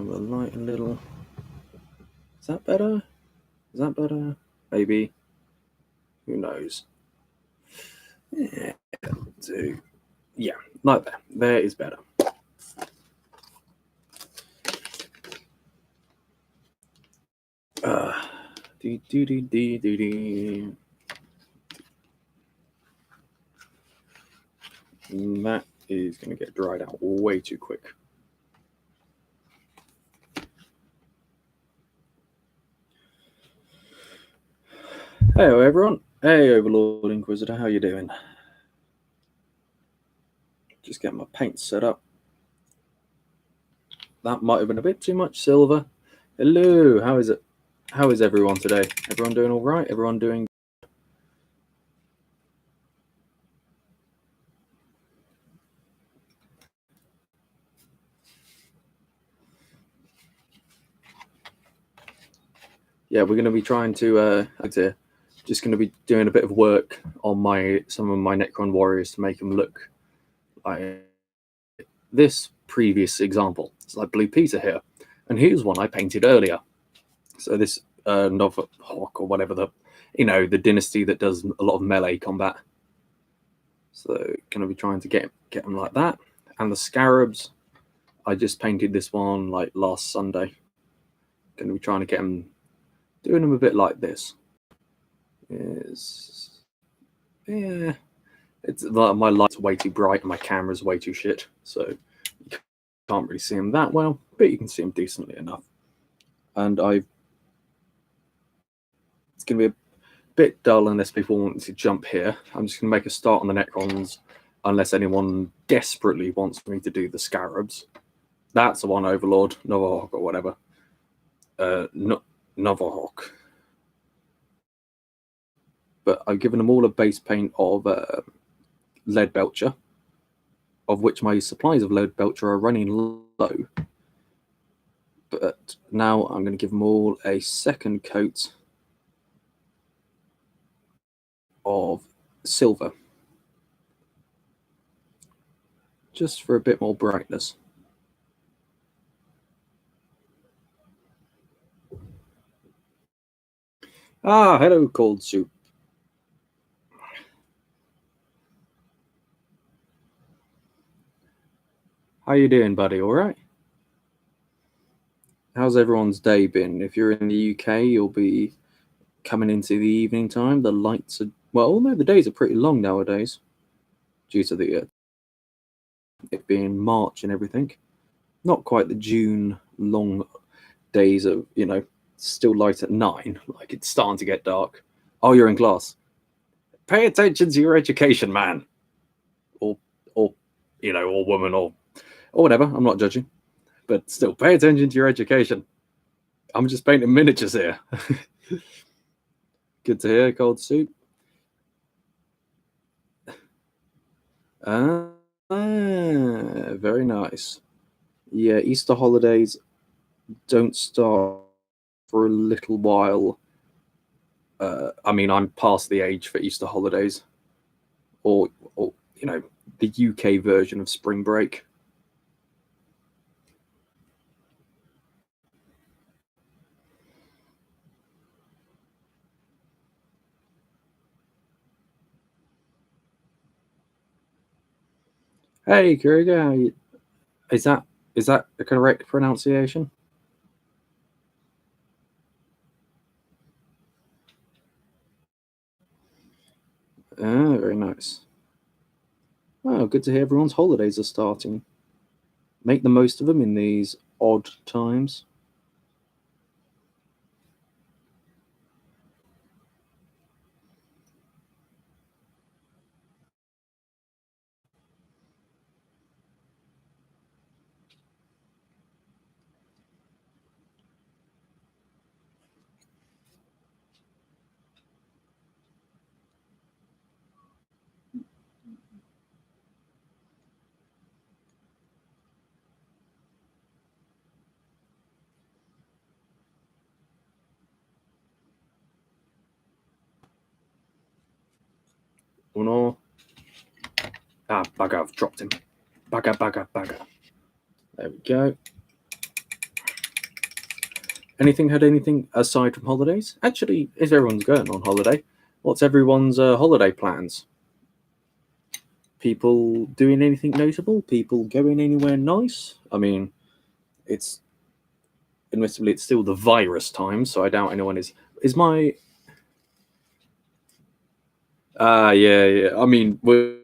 the light a little. Is that better? Is that better? Maybe. Who knows? Yeah, yeah, like that. There is better. That is going to get dried out way too quick. Hey everyone. Hey Overlord Inquisitor, how you doing? Just getting my paint set up. That might have been a bit too much silver. Hello, how is it? How is everyone today? Everyone doing all right? Everyone doing? Yeah, we're going to be trying to just going to be doing a bit of work on some of my Necron Warriors to make them look like this previous example. It's like Blue Peter here, and here's one I painted earlier. So this Novahawk or whatever the dynasty that does a lot of melee combat. So going to be trying to get them like that. And the Scarabs, I just painted this one like last Sunday. Going to be trying to get them, doing them a bit like this. Yeah, it's my light's way too bright and my camera's way too shit, so you can't really see them that well, but you can see them decently enough. And it's going to be a bit dull unless people want to jump here. I'm just going to make a start on the Necrons unless anyone desperately wants me to do the Scarabs. That's the one, Overlord, Novahawk or whatever. Novahawk. But I've given them all a base paint of lead belcher, of which my supplies of lead belcher are running low. But now I'm going to give them all a second coat of silver, just for a bit more brightness. Ah, hello, Cold Soup. How you doing, buddy? All right? How's everyone's day been? If you're in the UK, you'll be coming into the evening time. The lights are, well, although the days are pretty long nowadays, due to the it being March and everything. Not quite the June long days of, still light at 9, like it's starting to get dark. Oh, you're in class. Pay attention to your education, man. Or woman, or whatever. I'm not judging. But still, pay attention to your education. I'm just painting miniatures here. Good to hear, Cold Soup. Very nice. Yeah, Easter holidays don't start for a little while. I mean, I'm past the age for Easter holidays, or the UK version of spring break. Hey, Kruger, is that the correct pronunciation? Very nice. Oh, good to hear everyone's holidays are starting. Make the most of them in these odd times. Uno. Ah, bugger, I've dropped him. Bugger. There we go. Anything had anything aside from holidays? Actually, if everyone's going on holiday, what's everyone's holiday plans? People doing anything notable? People going anywhere nice? I mean, admittedly, it's still the virus time, so I doubt anyone is. Is my yeah. I mean, we're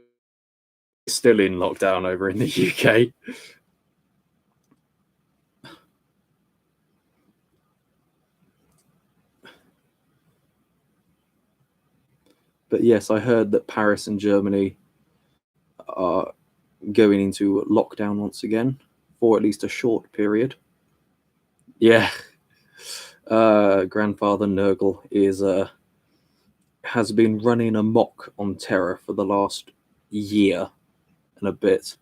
still in lockdown over in the UK. But yes, I heard that Paris and Germany are going into lockdown once again for at least a short period. Yeah. Grandfather Nurgle has been running amok on Terra for the last year and a bit.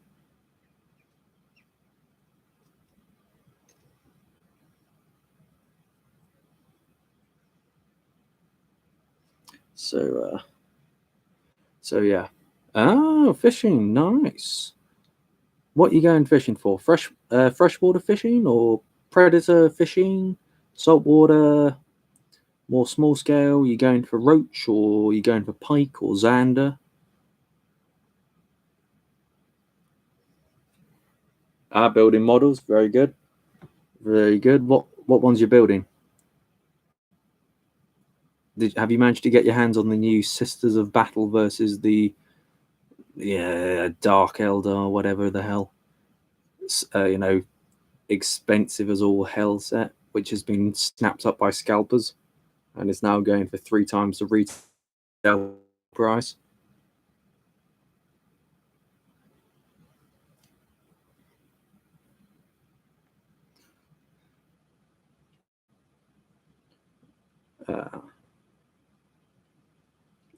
So yeah. Oh, fishing, nice. What are you going fishing for? Freshwater fishing or predator fishing? Saltwater, more small scale? You going for roach or you going for pike or zander? Building models, very good, very good. What ones you're building? Have you managed to get your hands on the new Sisters of Battle versus the Dark Elder or whatever the hell? Expensive as all hell set, which has been snapped up by scalpers and is now going for 3 times the retail price.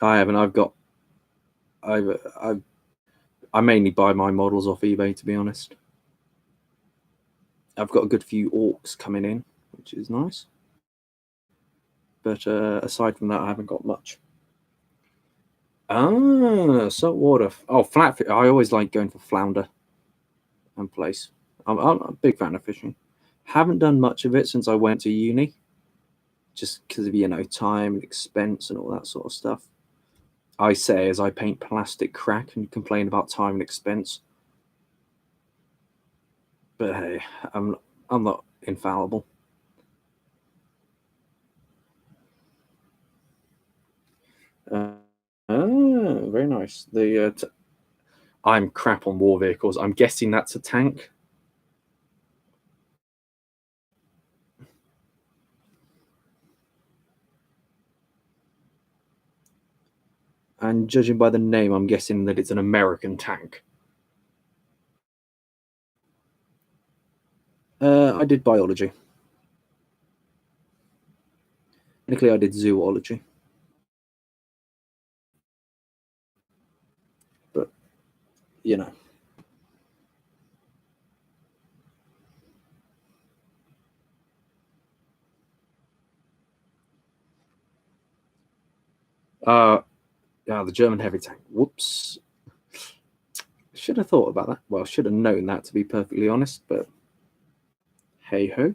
I haven't. I mainly buy my models off eBay, to be honest. I've got a good few orcs coming in, which is nice. But aside from that, I haven't got much. Saltwater. Oh, flatfish. I always like going for flounder and place. I'm a big fan of fishing. Haven't done much of it since I went to uni, just because of time and expense and all that sort of stuff. I say as I paint plastic crack and complain about time and expense. But hey, I'm not infallible. Very nice. I'm crap on war vehicles. I'm guessing that's a tank. And judging by the name, I'm guessing that it's an American tank. I did biology. Technically, I did zoology. But, you know. The German heavy tank. Whoops. Should have thought about that. Well, should have known that, to be perfectly honest, but hey ho.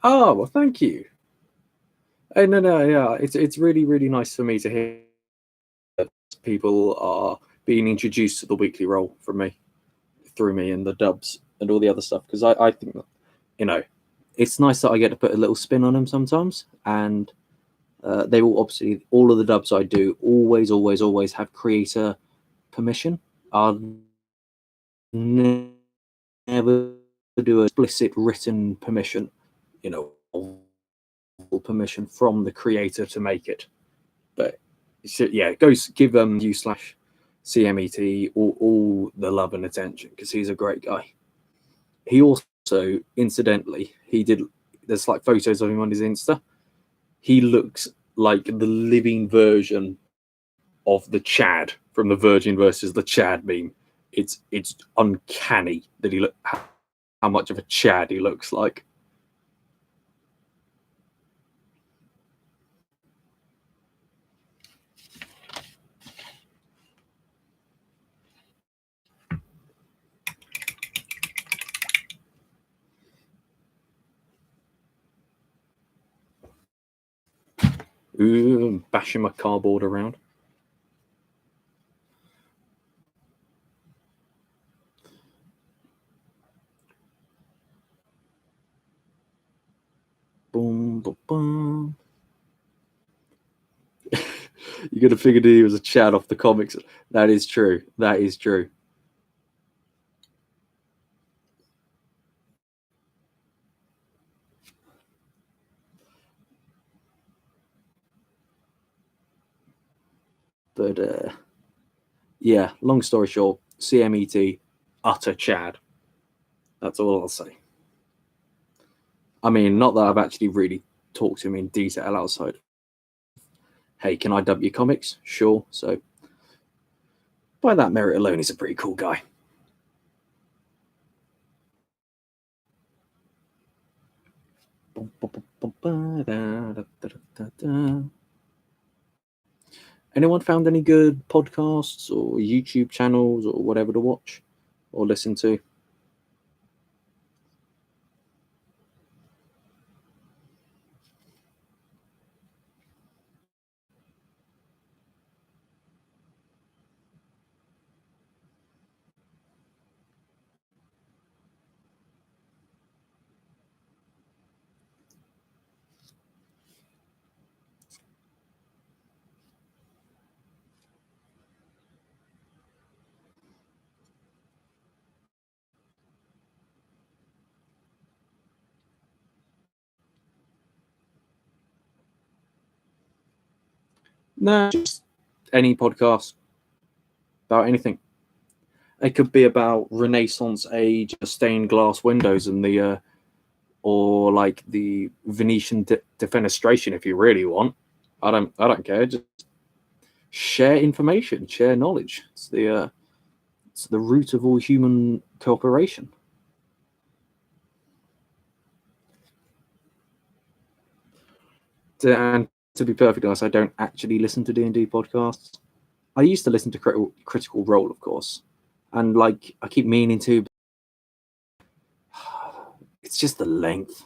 Oh, well, thank you. No, yeah, it's really, really nice for me to hear that people are being introduced to the weekly role from me, through me, and the dubs and all the other stuff, because I think that, it's nice that I get to put a little spin on them sometimes, and they will obviously, all of the dubs I do always have creator permission. I'll never do a explicit written permission, permission from the creator to make it. But yeah, give you/CMET all the love and attention, because he's a great guy. He also, incidentally, there's like photos of him on his Insta. he looks like the living version of the Chad from the Virgin versus the Chad meme. It's uncanny that he how much of a Chad he looks like. Ooh, I'm bashing my cardboard around. Boom, boom, boom. You could have figured he was a Chad off the comics. That is true. That is true. But yeah, long story short, CMET, utter Chad. That's all I'll say. I mean, not that I've actually really talked to him in detail outside. Hey, can I dub your comics? Sure. So by that merit alone, he's a pretty cool guy. Anyone found any good podcasts or YouTube channels or whatever to watch or listen to? No, just any podcast about anything. It could be about Renaissance age stained glass windows and the or like the Venetian defenestration if you really want. I don't care. Just share information, share knowledge. It's the root of all human cooperation. And to be perfectly honest, I don't actually listen to D&D podcasts. I used to listen to Critical Role, of course, and like I keep meaning to. It's just the length.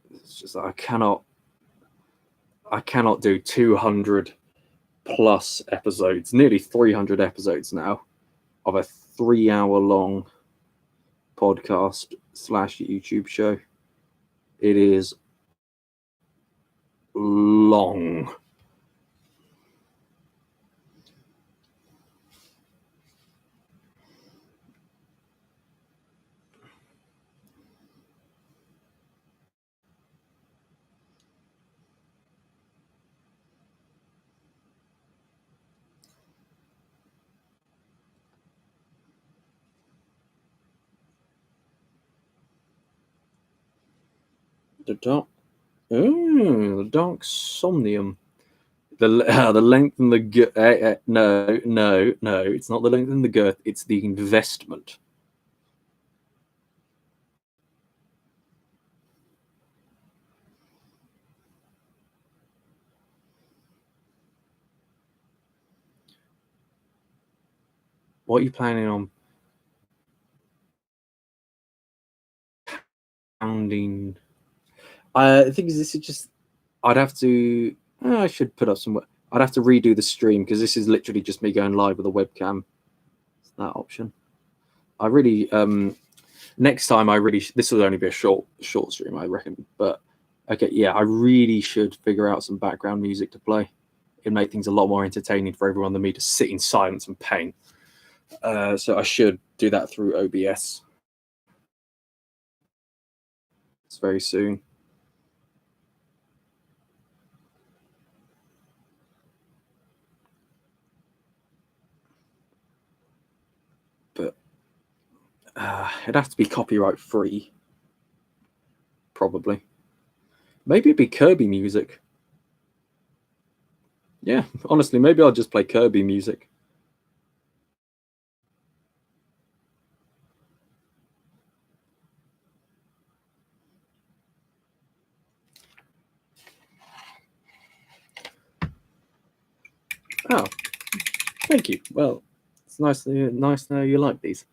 It's just I cannot do 200 plus episodes, nearly 300 episodes now, of a 3-hour long podcast / YouTube show. It is long. The dark somnium. The length and the no, it's not the length and the girth. It's the investment. What are you planning on pounding? I think this is just. I'd have to. I should put up some. I'd have to redo the stream because this is literally just me going live with a webcam. It's that option. I really. Next time, I really. This will only be a short stream, I reckon. But okay, yeah, I really should figure out some background music to play. It'd make things a lot more entertaining for everyone than me to sit in silence and pain. So I should do that through OBS. It's very soon. But it'd have to be copyright free. probably. Maybe it'd be Kirby music. Yeah, honestly, maybe I'll just play Kirby music. Oh, thank you. Well, it's nice to know you like these.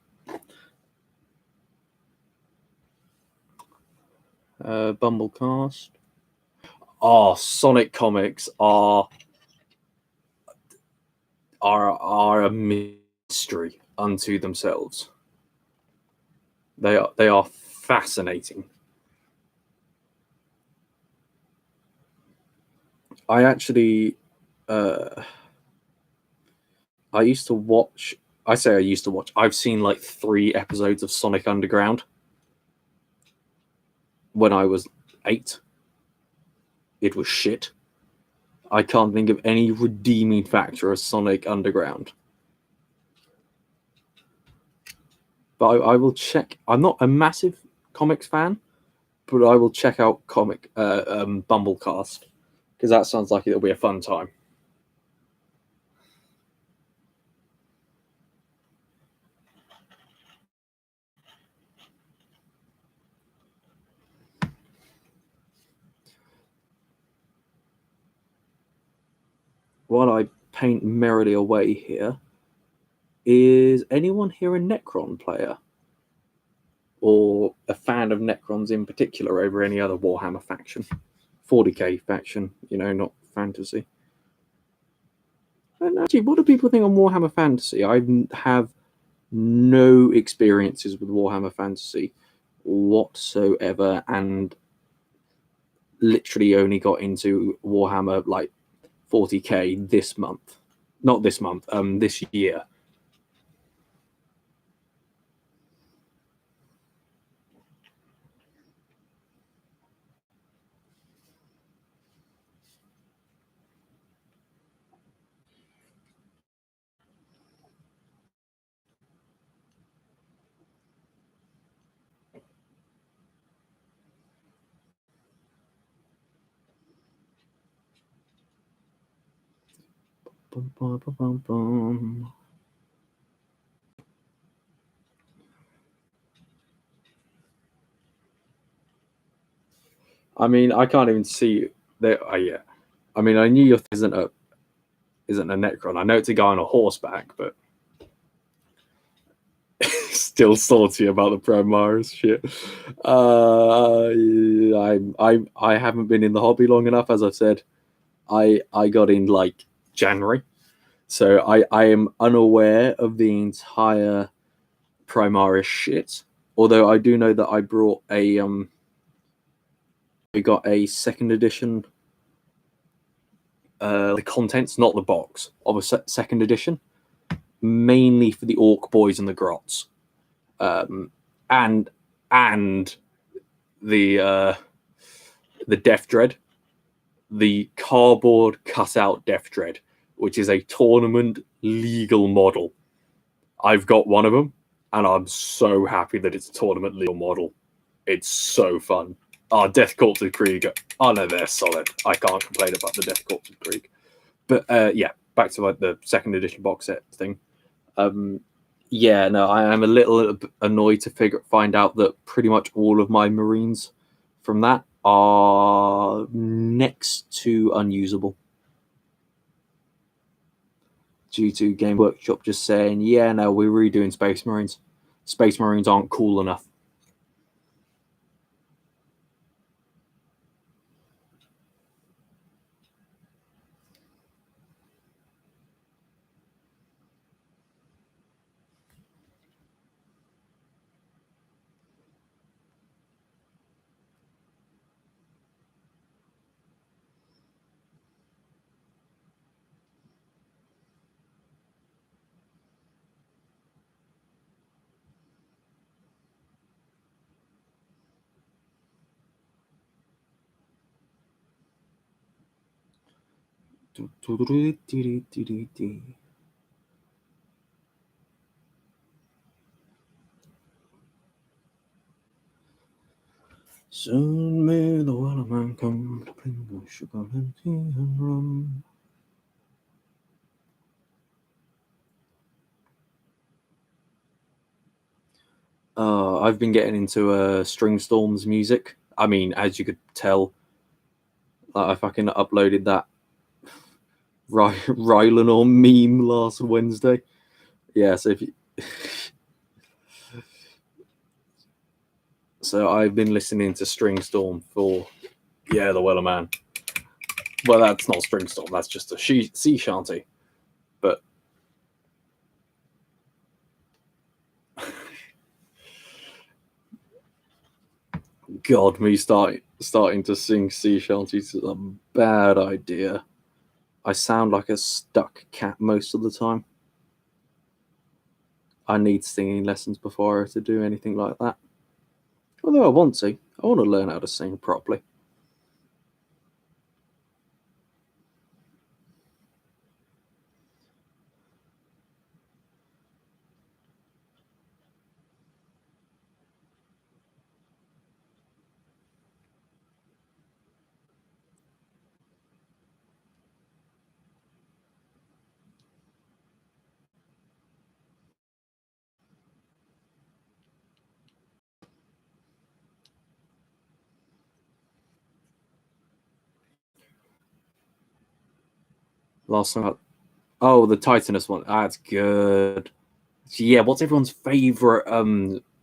Bumblecast. Oh, Sonic comics are a mystery unto themselves. They are fascinating. I actually, I used to watch. I say I used to watch. I've seen like 3 episodes of Sonic Underground when I was 8. It was shit. I can't think of any redeeming factor of Sonic Underground. But I will check. I'm not a massive comics fan, but I will check out Bumblecast, because that sounds like it'll be a fun time. While I paint merrily away here, is anyone here a Necron player? Or a fan of Necrons in particular over any other Warhammer faction? 40k faction, not fantasy. And actually, what do people think on Warhammer Fantasy? I have no experiences with Warhammer Fantasy whatsoever, and literally only got into Warhammer like 40k this month. Not this month, this year. Bum, bum, bum, bum, bum. I mean, I can't even see there. Yeah, I mean, I knew your isn't a Necron. I know it's a guy on a horseback, but still salty about the Primaris shit. I haven't been in the hobby long enough, as I've said. I got in like January, so I am unaware of the entire Primaris shit. Although I do know that I brought we got a 2nd edition, the contents, not the box, of a 2nd edition, mainly for the Orc Boys and the Grots, and the Death Dread, the cardboard cutout Death Dread, which is a tournament legal model. I've got one of them, and I'm so happy that it's a tournament legal model. It's so fun. Death Corps of Krieg. Oh no, they're solid. I can't complain about the Death Corps of Krieg. But yeah, back to like the 2nd edition box set thing. Yeah, no, I am a little annoyed to find out that pretty much all of my Marines from that are next to unusable, due to Game Workshop just saying, yeah, no, we're redoing Space Marines. Space Marines aren't cool enough. Soon may the wellerman come to bring us sugar and tea and rum. I've been getting into Stringstorm's music. I mean, as you could tell, I fucking uploaded that Rylanor meme last Wednesday. Yeah, so if you... So I've been listening to Stringstorm for the Wellerman. Well, that's not Stringstorm. That's just a sea shanty. But God, me starting to sing sea shanties is a bad idea. I sound like a stuck cat most of the time. I need singing lessons before I have to do anything like that. Although I want to learn how to sing properly. Last time, oh, the Titanus one. That's good. Yeah, what's everyone's favorite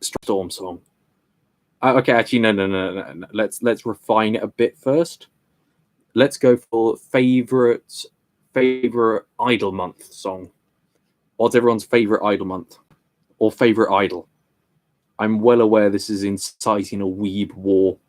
Storm song? Okay, actually, no. Let's refine it a bit first. Let's go for favorite idol month song. What's everyone's favorite idol month or favorite idol? I'm well aware this is inciting a weeb war.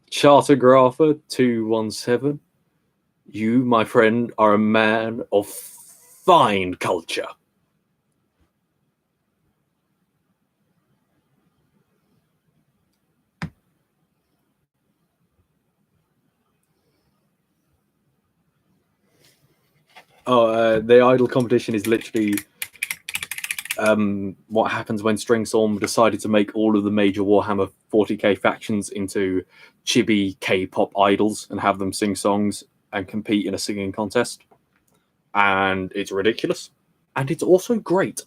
Chartographer 217. You, my friend, are a man of fine culture. The idol competition is literally what happens when Stringstorm decided to make all of the major Warhammer 40k factions into chibi K-pop idols and have them sing songs and compete in a singing contest. And it's ridiculous. And it's also great.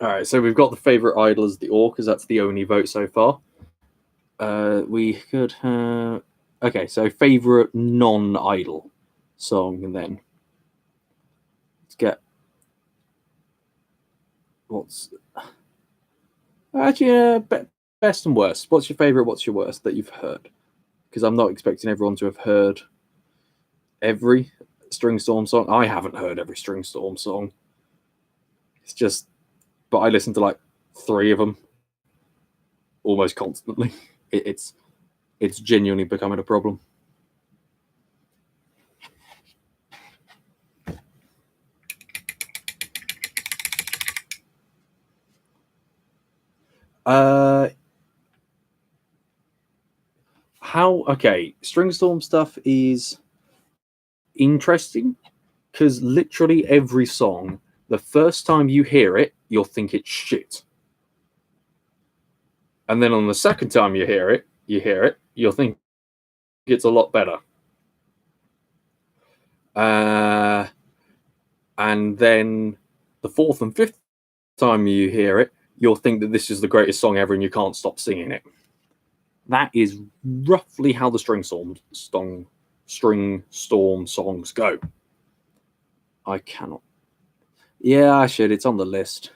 All right, so we've got the favorite idol as the Orc, because that's the only vote so far. We could have... Okay, so favorite non-idol song, and then let's get what's actually best and worst. What's your favorite? What's your worst that you've heard? Because I'm not expecting everyone to have heard every Stringstorm song. I haven't heard every Stringstorm song. It's just, but I listen to like 3 of them almost constantly. It's genuinely becoming a problem. Okay, Stringstorm stuff is interesting because literally every song, the first time you hear it, you'll think it's shit. And then on the second time you hear it, you'll think it's a lot better. And then the fourth and fifth time you hear it, you'll think that this is the greatest song ever and you can't stop singing it. That is roughly how the Stringstorm songs go. I cannot. Yeah, I should. It's on the list.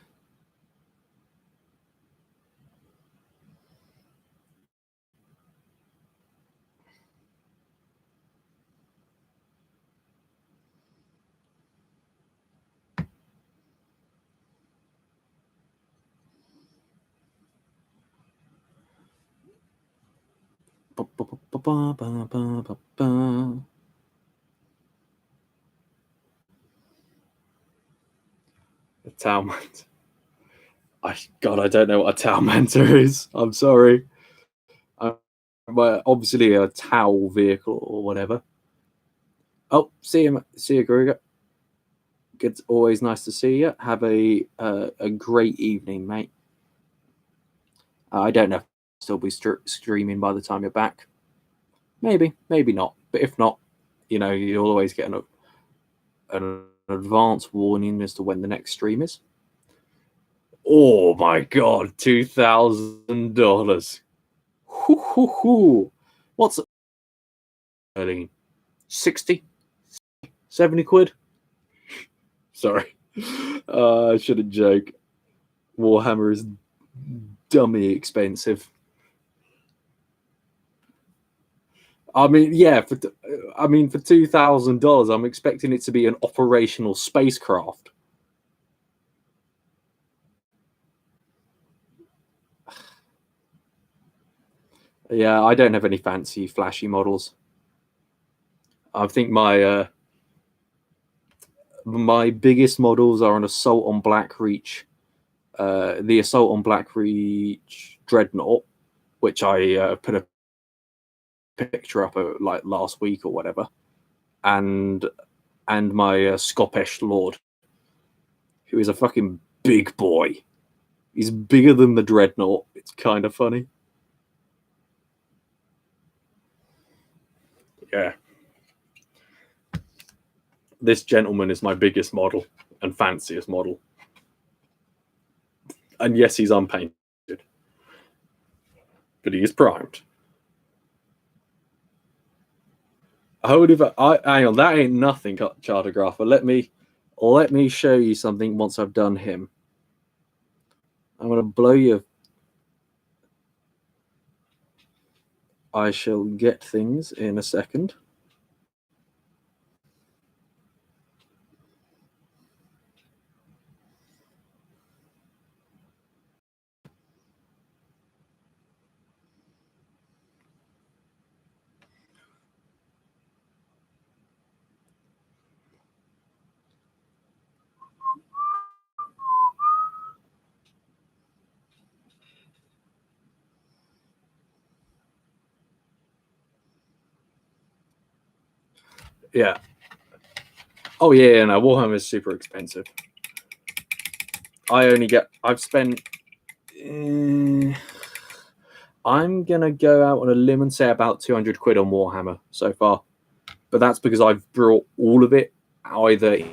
A Talmant. God, I don't know what a Talmanter is. I'm sorry. Obviously a Tau vehicle or whatever. Oh, see you, Gruger. It's always nice to see you. Have a great evening, mate. I don't know if I'll still be streaming by the time you're back. Maybe not. But if not, you'll always get an advance warning as to when the next stream is. Oh my God, $2,000. What's it? 60? 70 quid? Sorry. I shouldn't joke. Warhammer is dummy expensive. I mean, yeah, for $2,000, I'm expecting it to be an operational spacecraft. Yeah, I don't have any fancy, flashy models. I think my biggest models are an Assault on Blackreach, the Assault on Blackreach Dreadnought, which I put a picture up like last week or whatever, and my Scottish Lord, who is a fucking big boy. He's bigger than the Dreadnought. It's kind of funny. Yeah. This gentleman is my biggest model and fanciest model. And yes, he's unpainted, but he is primed. Hang on, that ain't nothing, Chartographer. Let me show you something once I've done him. I'm gonna blow you. I shall get things in a second. Yeah. Oh yeah, no, Warhammer is super expensive. I've spent. I'm gonna go out on a limb and say about 200 quid on Warhammer so far, but that's because I've brought all of it either in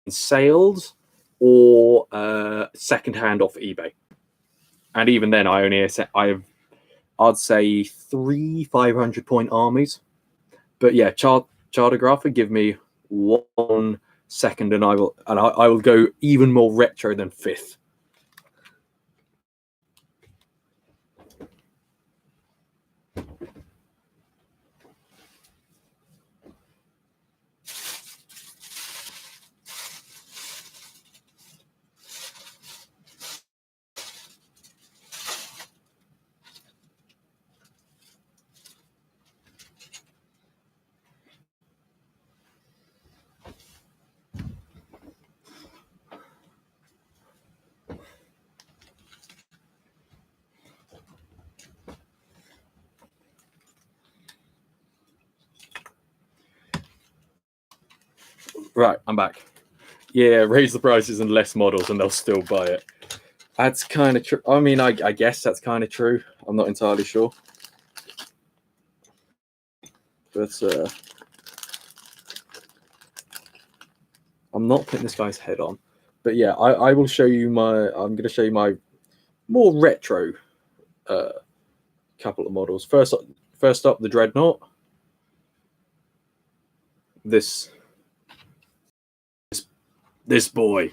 sales or secondhand off eBay, and even then, I'd say 3 500-point armies. But yeah, Chartographer, give me 1 second, and I will go even more retro than 5th. Right, I'm back. Yeah, raise the prices and less models, and they'll still buy it. That's kind of true. I mean, I guess that's kind of true. I'm not entirely sure. But I'm not putting this guy's head on. But yeah, I will show you my... I'm going to show you my more retro couple of models. First up, the Dreadnought. This boy.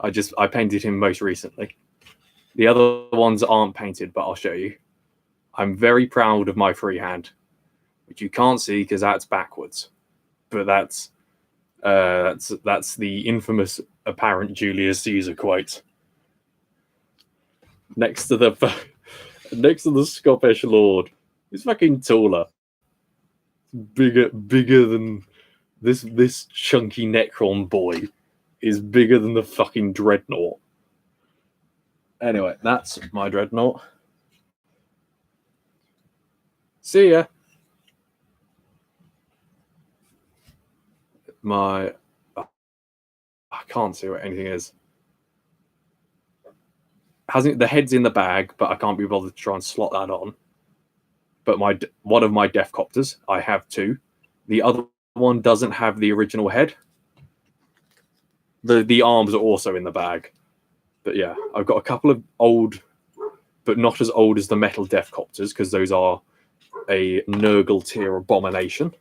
I painted him most recently. The other ones aren't painted, but I'll show you. I'm very proud of my freehand, which you can't see because that's backwards. But that's the infamous apparent Julius Caesar quote. Next to the Scottish Lord, he's fucking taller, bigger than this chunky Necron boy is bigger than the fucking Dreadnought. Anyway, that's my Dreadnought. See ya. I can't see what anything is. The head's in the bag, but I can't be bothered to try and slot that on. But one of my Death Copters, I have two. The other one doesn't have the original head. The arms are also in the bag. But yeah, I've got a couple of old, but not as old as the metal Death Copters, because those are a Nurgle tier abomination.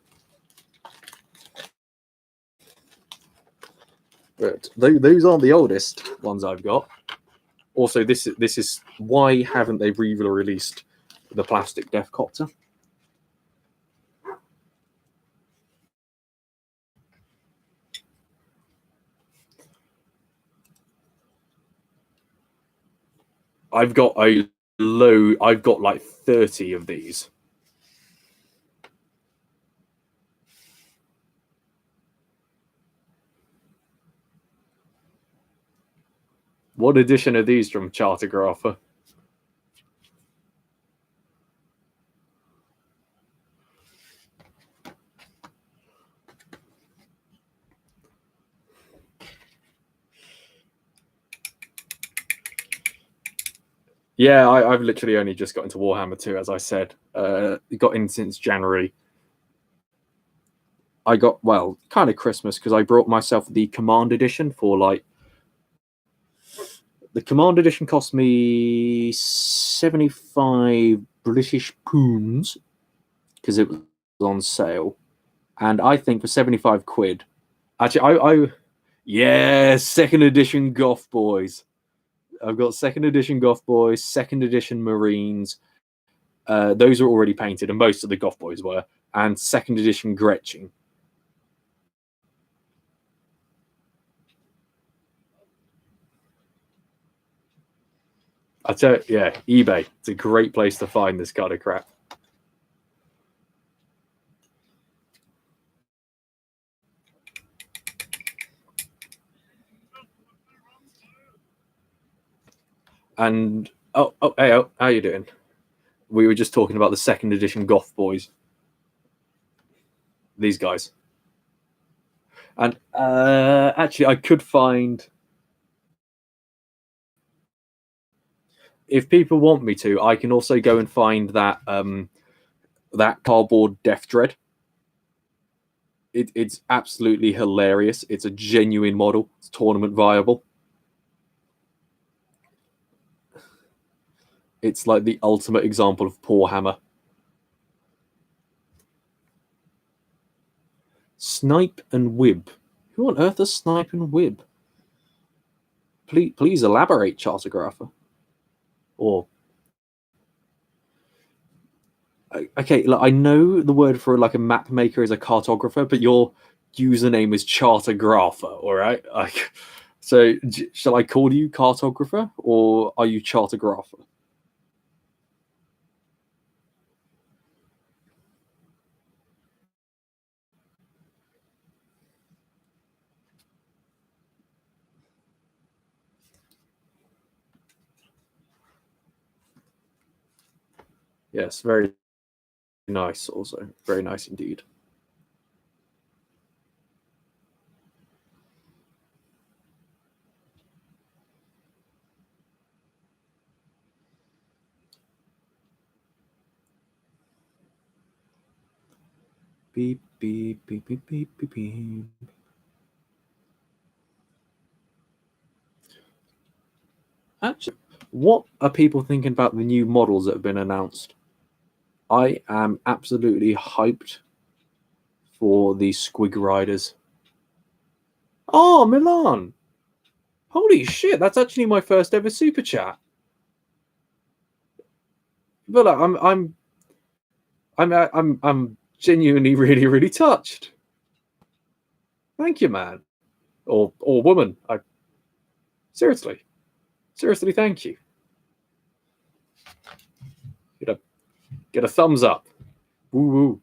But those aren't the oldest ones I've got. Also, this is why haven't they re-released the plastic Death Copter? I've got like 30 of these. What edition are these from Chartographer? Yeah, I've literally only just got into Warhammer 2, as I said. Got in since January. I got, well, kind of Christmas, because I brought myself the Command Edition for like... The Command Edition cost me 75 British pounds, because it was on sale. And I think for 75 quid... Actually, yeah, second edition Goth Boys. I've got second edition Goth Boys, second edition Marines. Those are already painted, and most of the Goth Boys were. And second edition Gretchen. I tell you, yeah, eBay. It's a great place to find this kind of crap. And hey, how you doing? We were just talking about the second edition Goth Boys. These guys. And actually, I could find... If people want me to, I can also go and find that that cardboard Death Dread. It's absolutely hilarious. It's a genuine model. It's tournament viable. It's like the ultimate example of poor hammer. Snipe and Wib. Who on earth is Snipe and Wib? Please elaborate, Chartographer. Or... Okay, look, I know the word for like a map maker is a cartographer, but your username is Chartographer, all right? Like, so shall I call you cartographer, or are you Chartographer? Yes, very nice also. Very nice indeed. Beep, beep, beep, beep, beep, beep, beep. Actually, what are people thinking about the new models that have been announced? I am absolutely hyped for the Squig Riders. Oh, Milan! Holy shit, that's actually my first ever super chat. But I'm genuinely really, really touched. Thank you, man. Or woman. Seriously, thank you. Get a thumbs up. Woo woo.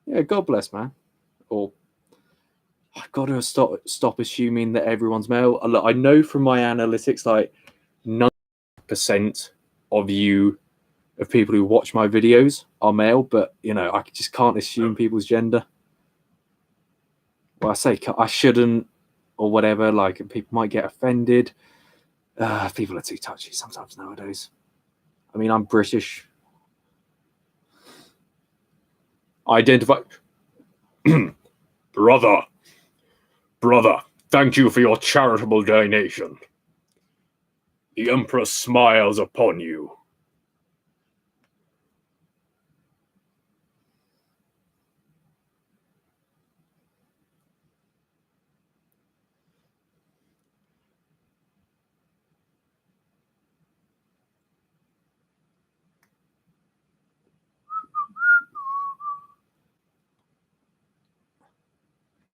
Yeah, God bless, man. Or I've got to stop assuming that everyone's male. Look, I know from my analytics, like 90% of people who watch my videos are male, but I just can't assume people's gender. Well, I say I shouldn't, or whatever. Like, people might get offended. People are too touchy sometimes nowadays. I mean, I'm British. I identify. Brother, thank you for your charitable donation. The Empress smiles upon you.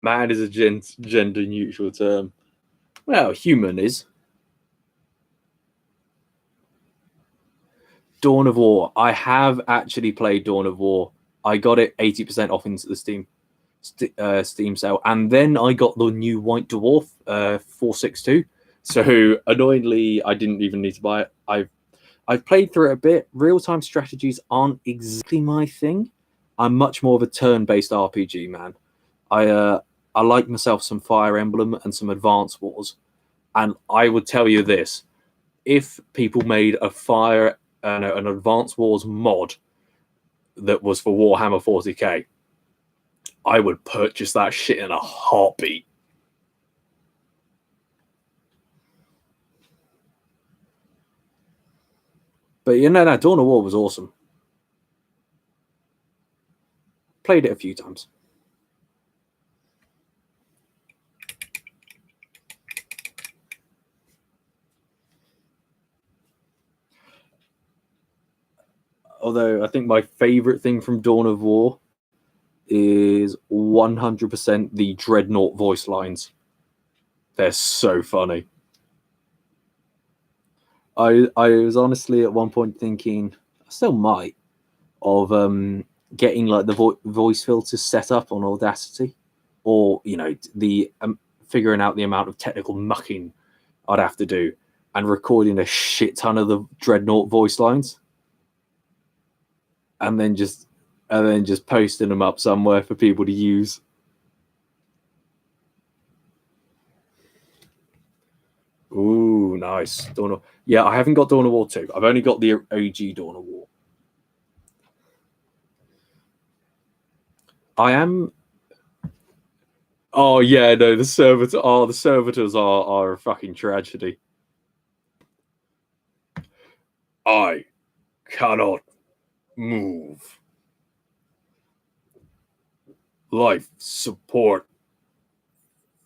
Man is a gender-neutral term. Well, human is. Dawn of War. I have actually played Dawn of War. I got it 80% off into the Steam sale, and then I got the new White Dwarf 462. So annoyingly, I didn't even need to buy it. I've played through it a bit. Real-time strategies aren't exactly my thing. I'm much more of a turn-based RPG man. I like myself some Fire Emblem and some Advance Wars, and I would tell you this: if people made an Advance Wars mod that was for Warhammer 40k, I would purchase that shit in a heartbeat. But Dawn of War was awesome. Played it a few times. Although I think my favorite thing from Dawn of War is 100% the Dreadnought voice lines. They're so funny. I was honestly at one point thinking, I still might, of getting like the voice filters set up on Audacity, or the figuring out the amount of technical mucking I'd have to do, and recording a shit ton of the Dreadnought voice lines, and then just posting them up somewhere for people to use. Ooh, nice. Yeah, I haven't got Dawn of War 2. I've only got the OG Dawn of War. I am. Oh yeah, no, the servitors are a fucking tragedy. I cannot move. Life support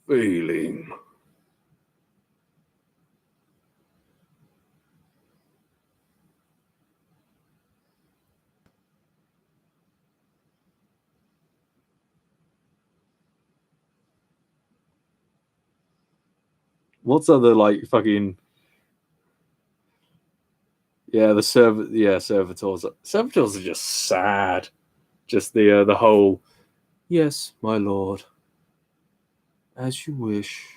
failing. What's other like fucking? Yeah, servitors. Servitors are just sad. Just the whole. Yes, my lord. As you wish.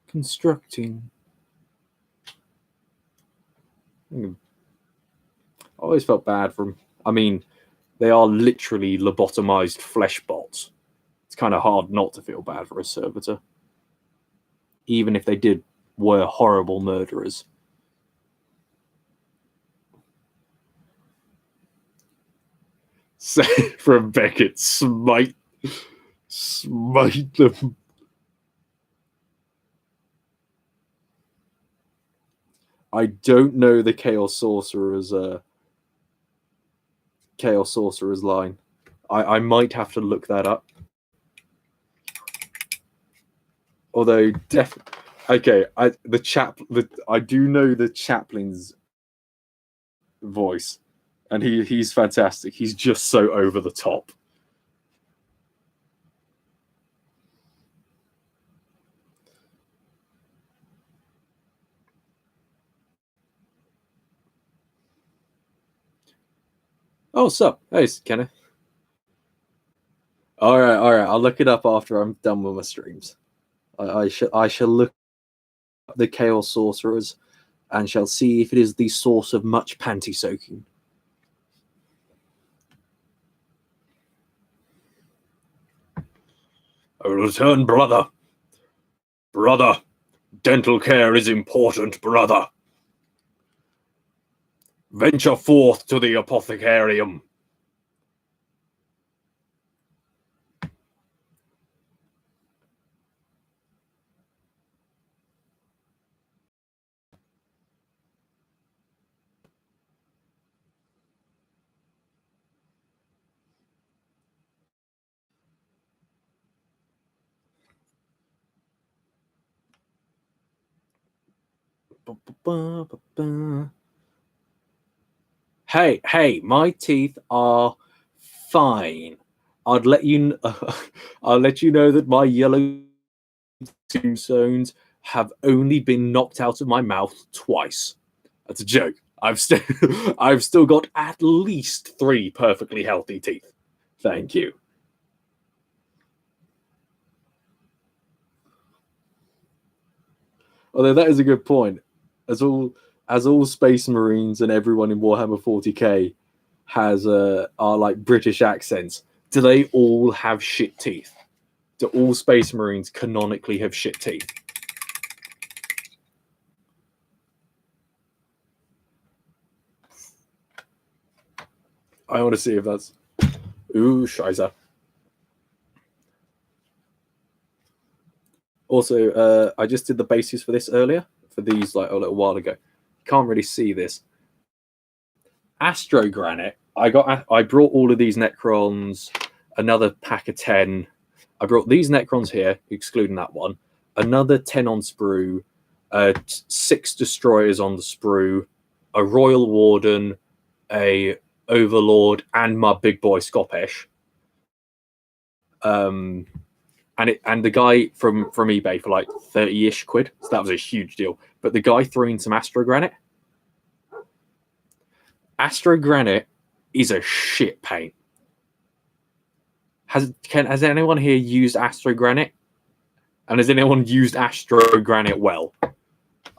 Constructing. I always felt bad for them. I mean, they are literally lobotomized flesh bots. It's kind of hard not to feel bad for a servitor, even if they were horrible murderers. Say from Beckett, smite them. I don't know the Chaos Sorcerer's line. I might have to look that up. Although okay, I do know the chaplain's voice, and he's fantastic. He's just so over the top. Oh, sup? Hey, Kenneth. All right. I'll look it up after I'm done with my streams. I shall look up the Chaos Sorcerers, and shall see if it is the source of much panty soaking. I will return, brother. Brother, dental care is important, brother. Venture forth to the apothecarium. Hey, my teeth are fine. I'll let you know that my yellow tombstones have only been knocked out of my mouth twice. That's a joke. I've still got at least 3 perfectly healthy teeth. Thank you. Although that is a good point. As all Space Marines and everyone in Warhammer 40k are like British accents, do they all have shit teeth? Do all Space Marines canonically have shit teeth? I want to see if that's... Ooh, Shiza. Also, I just did the bases for this earlier, for these like a little while ago. Can't really see this. Astro granite. I brought all of these Necrons, another pack of 10. I brought these Necrons here, excluding that one. Another 10 on sprue, 6 destroyers on the sprue, a Royal Warden, a Overlord, and my big boy Scoppesh. And the guy from eBay for like 30-ish quid. So that was a huge deal. But the guy threw in some Astro Granite. Astro Granite is a shit paint. Has anyone here used Astro Granite? And has anyone used Astro Granite well?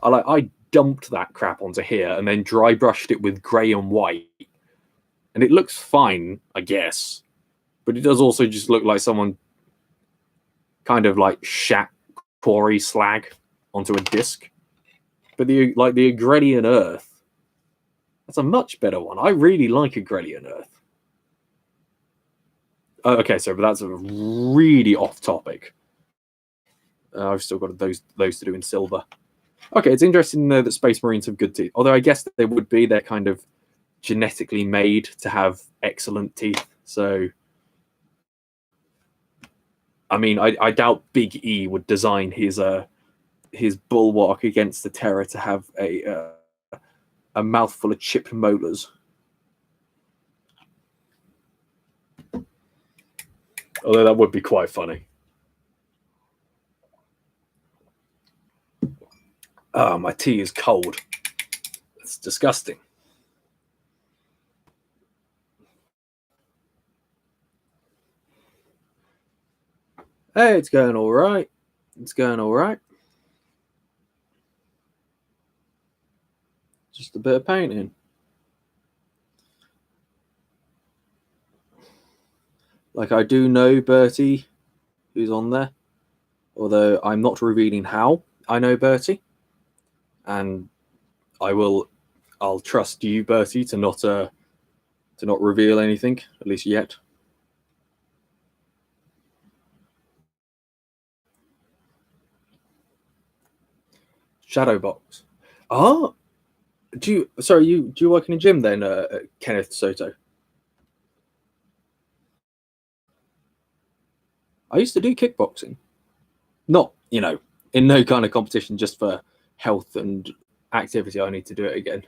I dumped that crap onto here and then dry brushed it with grey and white. And it looks fine, I guess. But it does also just look like someone kind of like shat quarry slag onto a disc. But the Agrelian Earth, that's a much better one. I really like Agrelian Earth. Okay, but that's a really off topic. I've still got those to do in silver. Okay, it's interesting to know that Space Marines have good teeth. Although I guess they would be. They're kind of genetically made to have excellent teeth. So, I mean, I doubt Big E would design his bulwark against the Terror to have a mouthful of chipped molars. Although that would be quite funny. Oh, my tea is cold. It's disgusting. Hey, it's going all right. It's going all right. Just a bit of painting. Like, I do know Bertie, who's on there. Although I'm not revealing how I know Bertie. And I'll trust you, Bertie, to not to not reveal anything, at least yet. Shadowbox. Oh, do you work in a gym then, Kenneth Soto? I used to do kickboxing. Not, in no kind of competition, just for health and activity. I need to do it again.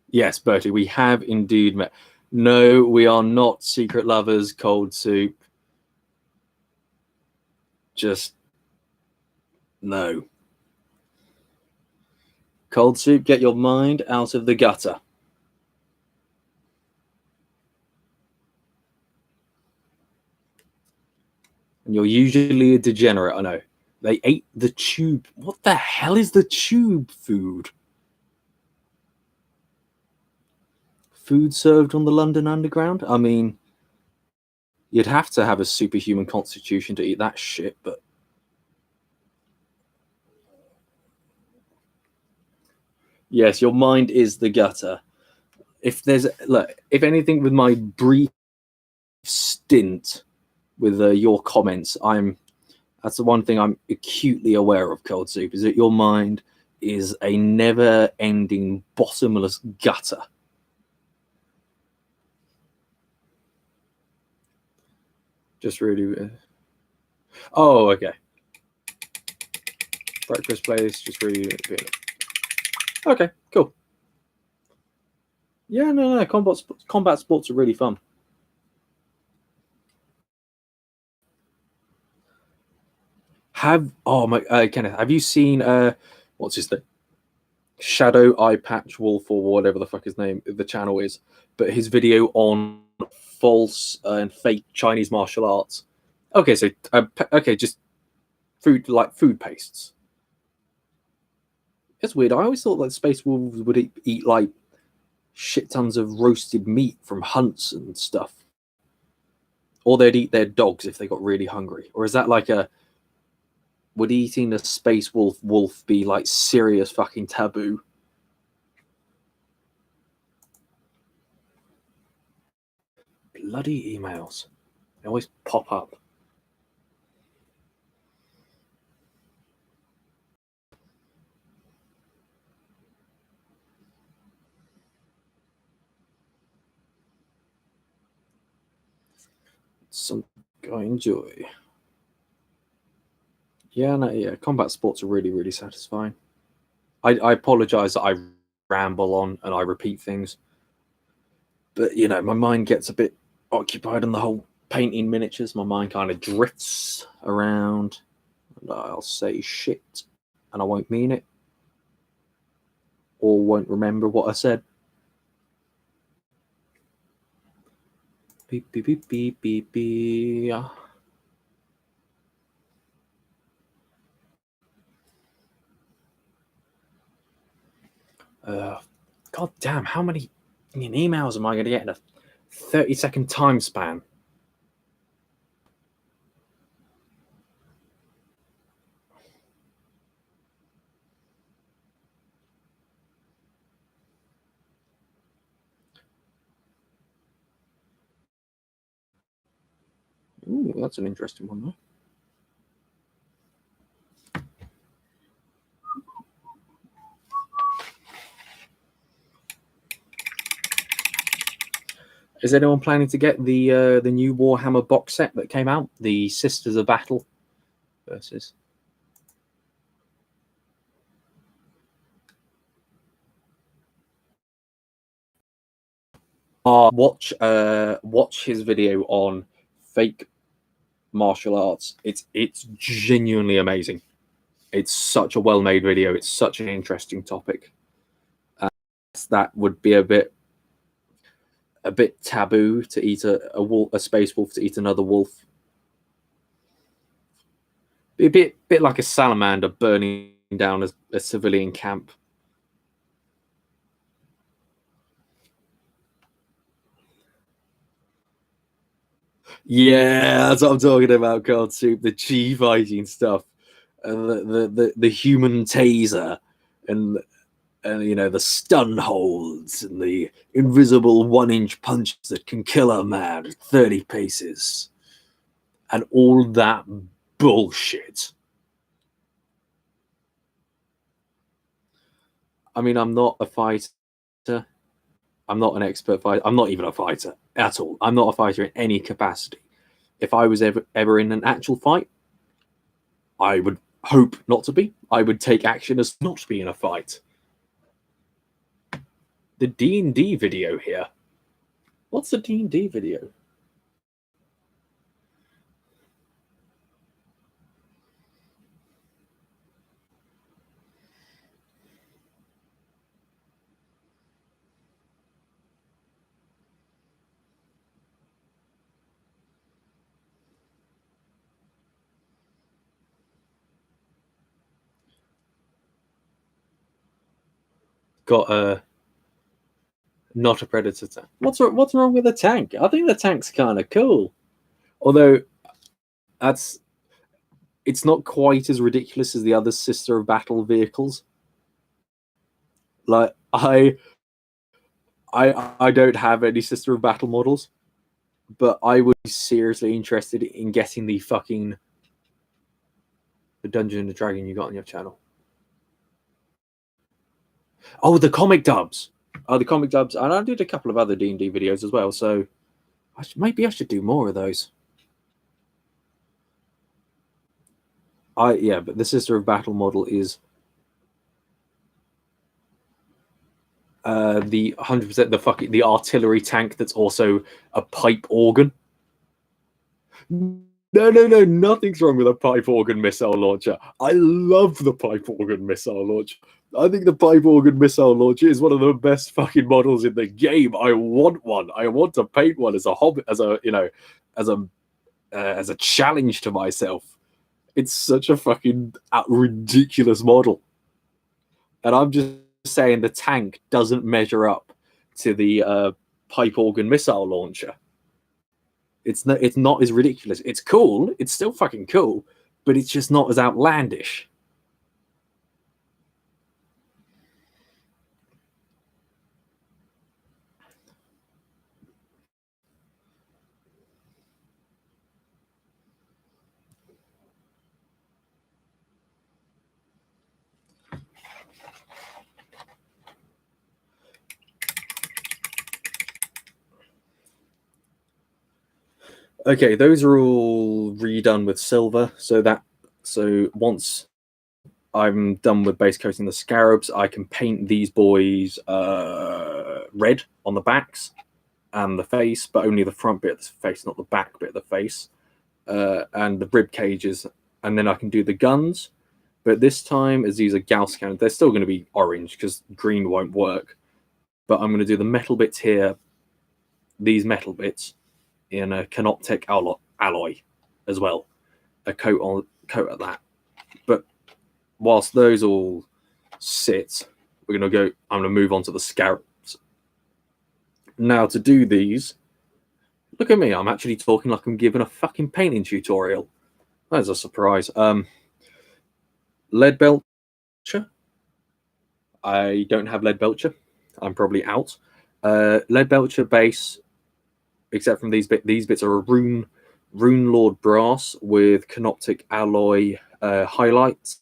Yes, Bertie, we have indeed met. No, we are not secret lovers, Cold Soup. Just no. Cold Soup, get your mind out of the gutter. And you're usually a degenerate, I know. They ate the tube. What the hell is the tube food? Food served on the London Underground? I mean, you'd have to have a superhuman constitution to eat that shit, but... Yes, your mind is the gutter. If anything, with my brief stint with your comments, that's the one thing I'm acutely aware of, Cold Soup, is that your mind is a never-ending, bottomless gutter. Just really... Oh, okay. Breakfast place, just really... Okay, cool. Yeah, no, combat sports are really fun. Kenneth, have you seen what's his name? Shadow Eye Patch Wolf, or whatever the fuck his name, the channel is, but his video on false and fake Chinese martial arts. Okay, so just food pastes. It's weird. I always thought that space wolves would eat like shit tons of roasted meat from hunts and stuff, or they'd eat their dogs if they got really hungry. Or is that like would eating a space wolf be like serious fucking taboo? Bloody emails. They always pop up. Some I enjoy. Yeah, combat sports are really, really satisfying. I apologize that I ramble on and I repeat things, but my mind gets a bit occupied on the whole painting miniatures. My mind kind of drifts around, and I'll say shit, and I won't mean it, or won't remember what I said. Beep beep beep beep beep beep. God damn, how many emails am I going to get in a 30-second time span? Ooh, that's an interesting one, though. Is anyone planning to get the new Warhammer box set that came out, the Sisters of Battle versus? Watch his video on fake martial arts. It's genuinely amazing. It's such a well-made video. It's such an interesting topic. That would be a bit taboo to eat a space wolf, to eat another wolf. Be a bit like a salamander burning down a civilian camp. Yeah, that's what I'm talking about, Cold Soup. The chi fighting stuff, the human taser, and and the stun holds and the invisible 1-inch punches that can kill a man at 30 paces and all that bullshit. I mean, I'm not a fighter. I'm not an expert fighter. I'm not even a fighter at all. I'm not a fighter in any capacity. If I was ever in an actual fight, I would hope not to be. I would take action as not to be in a fight. The D&D video here. What's the D&D video? Got a not a predator tank. What's wrong with the tank? I think the tank's kind of cool, although it's not quite as ridiculous as the other Sister of Battle vehicles. Like I don't have any Sister of Battle models, but I would be seriously interested in getting the Dungeon and Dragon you got on your channel. Oh, the comic dubs. Oh, the comic dubs. And I did a couple of other D&D videos as well, so maybe I should do more of those. But the Sister of Battle model is the 100% the artillery tank that's also a pipe organ. No, nothing's wrong with a pipe organ missile launcher. I love the pipe organ missile launcher. I think the pipe organ missile launcher is one of the best fucking models in the game. I want one. I want to paint one as a hobby, as a challenge to myself. It's such a fucking ridiculous model. And I'm just saying the tank doesn't measure up to the pipe organ missile launcher. It's not as ridiculous. It's cool. It's still fucking cool, but it's just not as outlandish. Okay, those are all redone with silver. So once I'm done with base coating the Scarabs, I can paint these boys red on the backs and the face, but only the front bit of the face, not the back bit of the face, and the rib cages. And then I can do the guns. But this time, as these are Gauss cannons, they're still going to be orange because green won't work. But I'm going to do the metal bits here, these metal bits, in a Canoptech alloy as well, a coat of that. But whilst those all sit, I'm going to move on to the Scarabs. Now to do these, look at me, I'm actually talking like I'm giving a fucking painting tutorial. That's a surprise. Lead belcher. I don't have lead belcher. I'm probably out. Lead belcher base, except from these bits are a rune lord brass with Canoptech alloy highlights.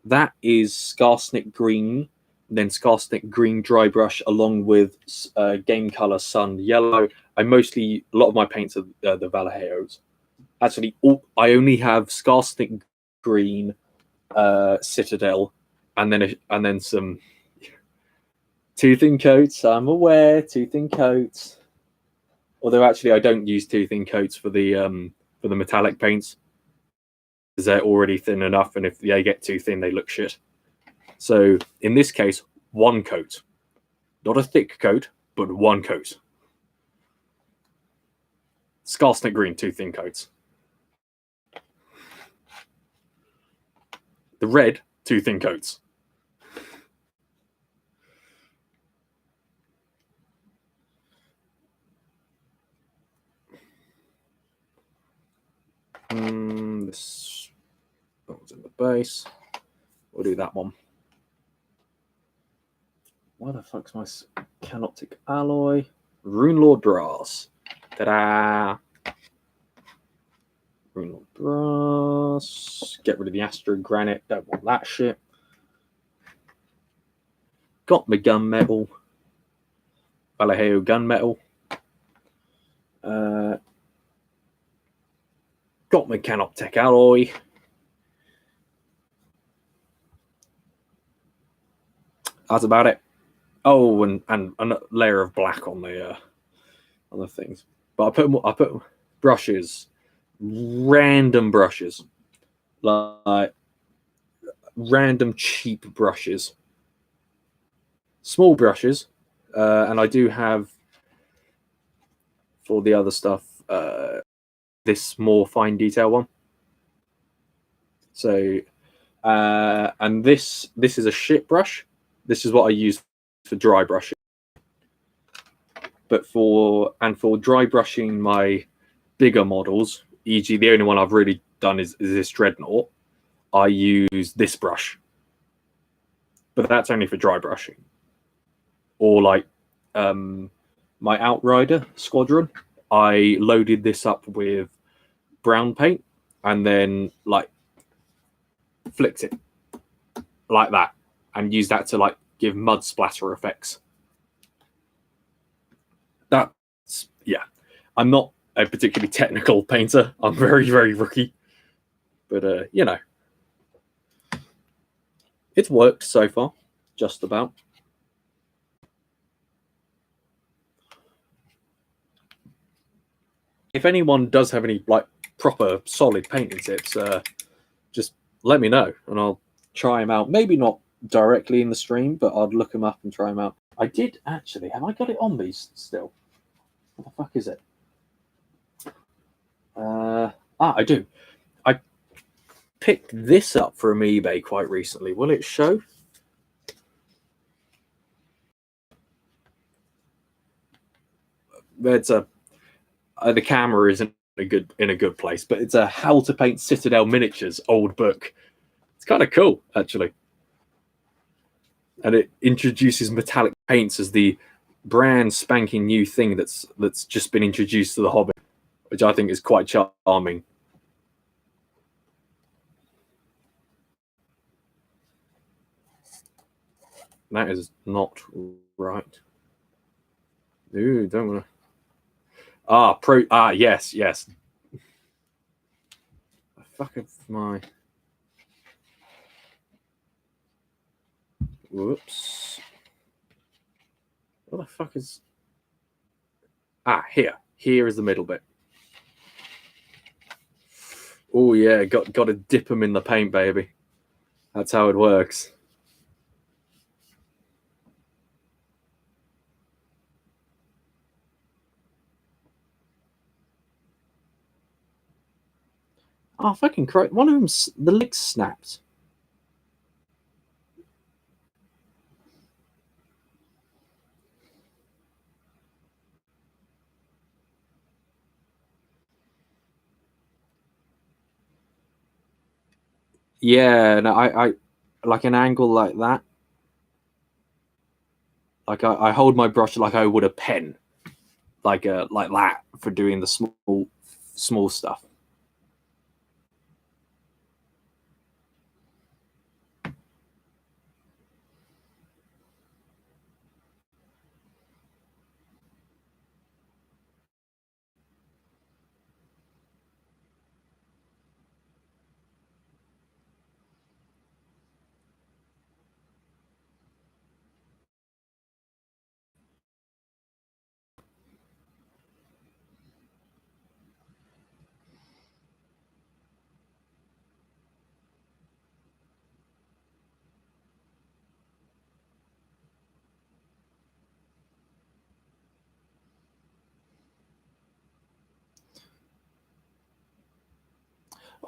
That is Skarsnik green, then Skarsnik green dry brush along with game color sun yellow. A lot of my paints are the Vallejeos. Actually, I only have Skarsnik green, Citadel, and then some tooth-in coats. I'm aware, tooth-in coats. Although actually, I don't use tooth-in coats for the metallic paints, because they're already thin enough, and if they get too thin, they look shit. So in this case, one coat, not a thick coat, but one coat. Skarsnik green, tooth-in coats. The red, tooth-in coats. This one's in the base. We'll do that one. Why the fuck's my canoptic alloy? Rune Lord brass. Ta-da! Rune Lord brass. Get rid of the astro granite. Don't want that shit. Got my gunmetal. Vallejo gunmetal. Got my canoptic alloy. That's about it. Oh, and a layer of black on the things. But I put brushes, random brushes, like random cheap brushes, small brushes, and I do have for the other stuff this more fine detail one. So, and this is a shit brush. This is what I use for dry brushing. But for dry brushing my bigger models, e.g. the only one I've really done is this Dreadnought, I use this brush. But that's only for dry brushing. Or like my Outrider Squadron, I loaded this up with brown paint and then like flicked it like that and used that to like give mud splatter effects. That's, yeah. I'm not a particularly technical painter. I'm very, very rookie. But, you know, it's worked so far, just about. If anyone does have any like proper solid painting tips, just let me know and I'll try them out. Maybe not directly in the stream, but I'd look them up and try them out. I did actually. Have I got it on me still? What the fuck is it? I do. I picked this up from eBay quite recently. Will it show? It's a the camera isn't in a good place, but it's a How to Paint Citadel Miniatures old book. It's kind of cool, actually. And it introduces metallic paints as the brand spanking new thing that's just been introduced to the hobby, which I think is quite charming. That is not right. Ooh, don't want to. Yes. Fucking my. Whoops. What the fuck is? Here. Here is the middle bit. Oh yeah, got to dip them in the paint, baby. That's how it works. Oh, fucking Christ. One of them, the legs snapped. Yeah, no, I like an angle like that. Like I hold my brush like I would a pen, like that for doing the small stuff.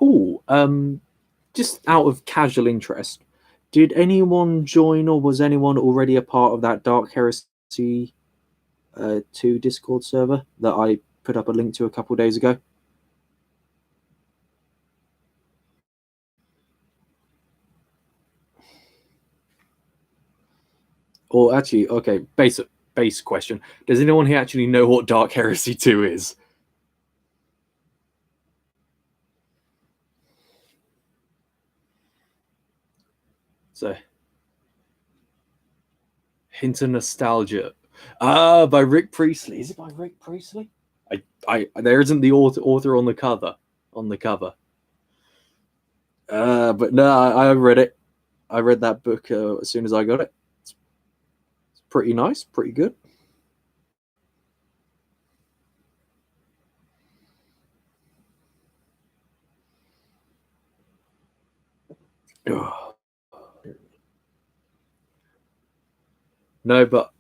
Oh, just out of casual interest, did anyone join or was anyone already a part of that Dark Heresy 2 Discord server that I put up a link to a couple of days ago? Or actually, okay, base question. Does anyone here actually know what Dark Heresy 2 is? So, hint of nostalgia. By Rick Priestley. Is it by Rick Priestley? There isn't the author on the cover. But no, I read it. I read that book as soon as I got it. It's pretty nice, pretty good. No, but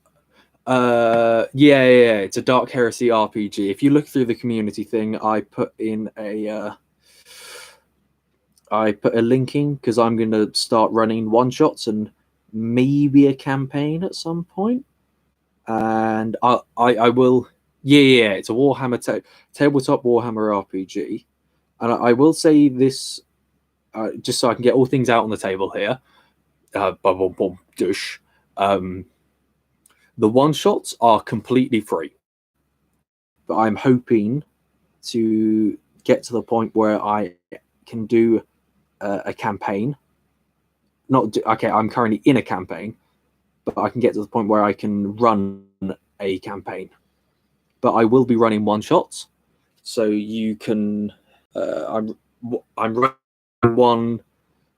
yeah, it's a Dark Heresy RPG. If you look through the community thing, I put a link in because I'm going to start running one shots and maybe a campaign at some point. And I will. Yeah, it's a Warhammer tabletop Warhammer RPG, and I will say this just so I can get all things out on the table here. Dush. The one shots are completely free, but I'm hoping to get to the point where I can do a campaign. I'm currently in a campaign, but I can get to the point where I can run a campaign. But I will be running one shots, so you can. I'm running one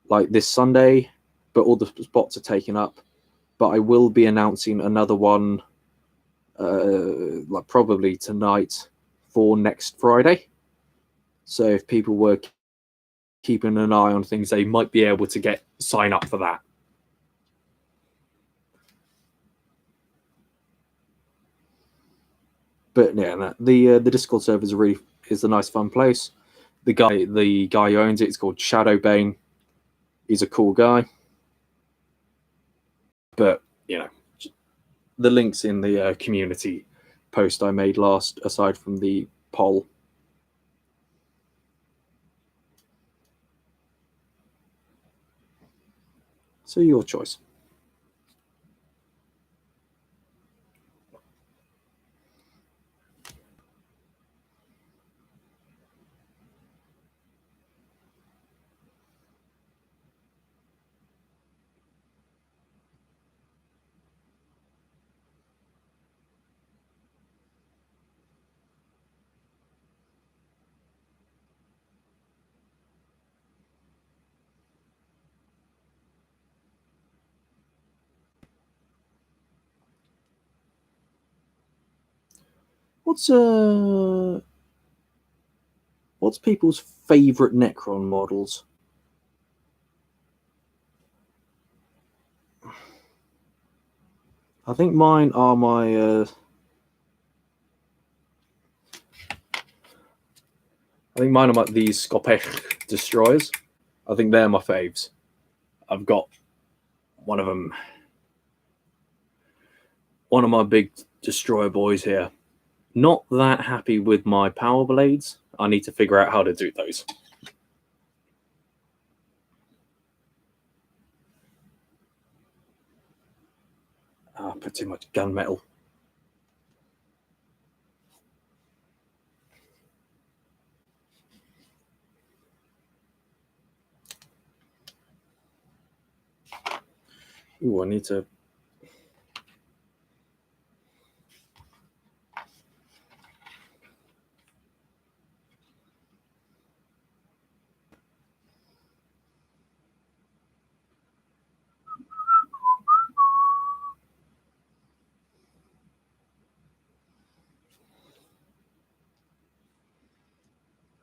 like this Sunday, but all the spots are taken up. But I will be announcing another one, like probably tonight for next Friday. So if people were keeping an eye on things, they might be able to sign up for that. But yeah, the Discord server is a nice fun place. The guy who owns it is called Shadowbane. He's a cool guy. But the links in the community post I made last, aside from the poll. So your choice. What's people's favorite Necron models? I think mine are my. I think mine are these Skopech destroyers. I think they're my faves. I've got one of them. One of my big destroyer boys here. Not that happy with my power blades. I need to figure out how to do those. I put too much gunmetal. Ooh, I need to.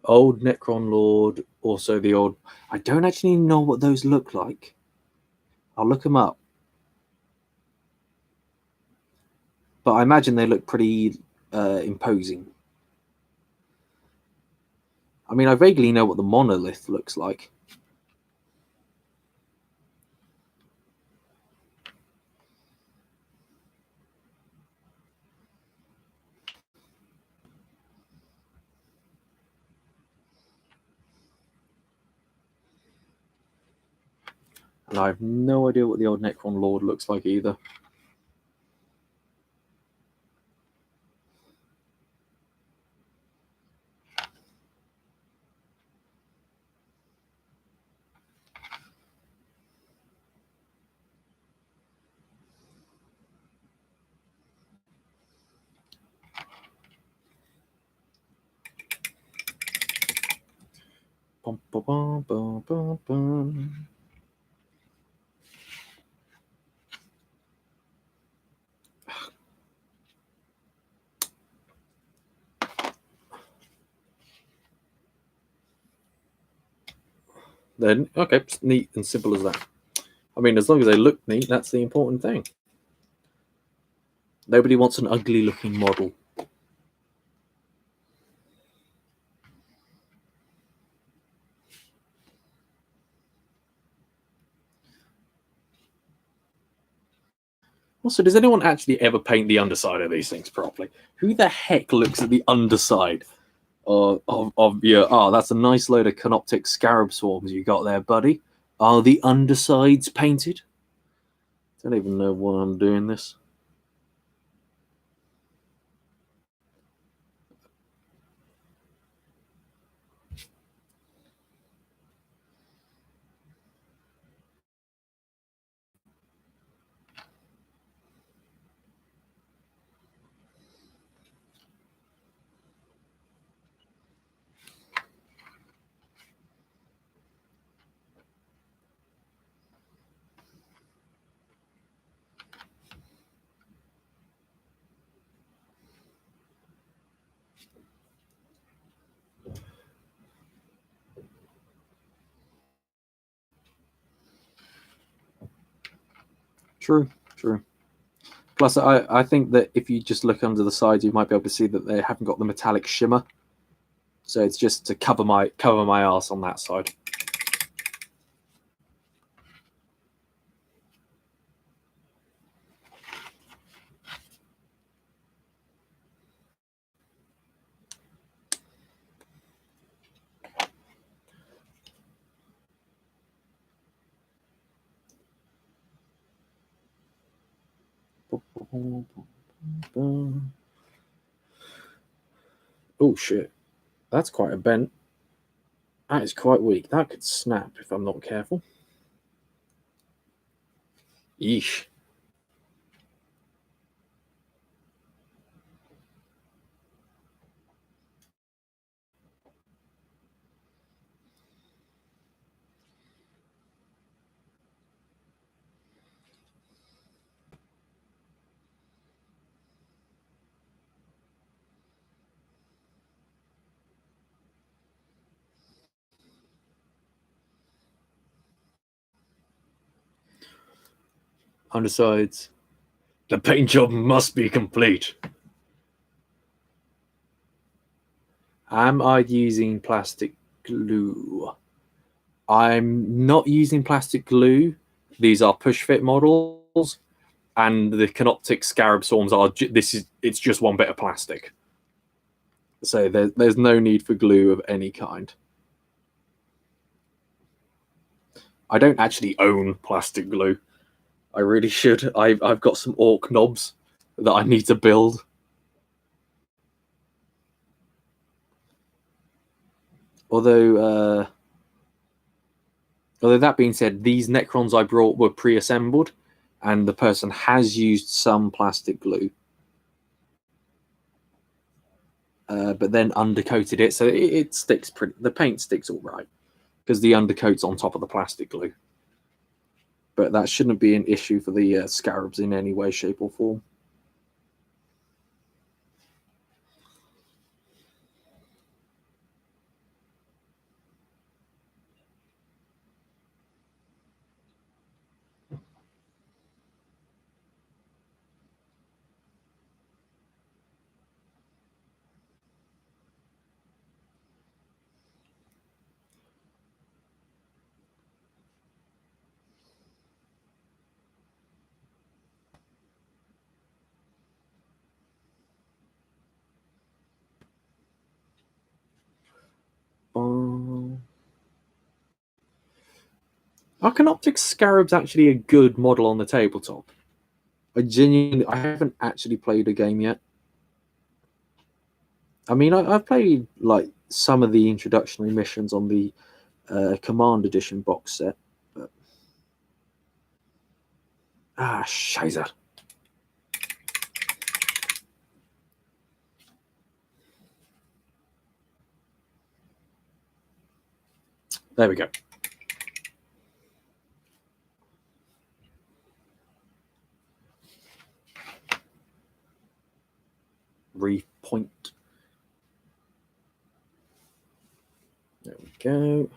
Old Necron Lord, also the old. I don't actually know what those look like. I'll look them up. But I imagine they look pretty imposing. I mean, I vaguely know what the monolith looks like. And I have no idea what the old Necron Lord looks like either. Bum, bum, bum, bum, bum, bum. Then, okay, it's neat and simple as that. I mean, as long as they look neat, that's the important thing. Nobody wants an ugly looking model. Also, does anyone actually ever paint the underside of these things properly? Who the heck looks at the underside of your... Oh, that's a nice load of canoptic scarab swarms you got there, buddy. Are the undersides painted? Don't even know why I'm doing this. True, true. Plus, I think that if you just look under the sides, you might be able to see that they haven't got the metallic shimmer. So it's just to cover my arse on that side. Oh shit, that's quite a bent. That is quite weak. That could snap if I'm not careful. Yeesh. Undersides. The paint job must be complete. Am I using plastic glue? I'm not using plastic glue. These are push fit models, and the canoptic scarab swarms are. It's just one bit of plastic. So there's no need for glue of any kind. I don't actually own plastic glue. I really should. I've got some orc knobs that I need to build. Although that being said, these Necrons I brought were pre-assembled, and the person has used some plastic glue, but then undercoated it, so it sticks pretty. The paint sticks all right because the undercoat's on top of the plastic glue. But that shouldn't be an issue for the scarabs in any way, shape, or form. Are canoptic scarabs actually a good model on the tabletop? I haven't actually played a game yet. I mean, I've played like some of the introductory missions on the Command Edition box set. But... Scheiße. There we go. Repoint. There we go.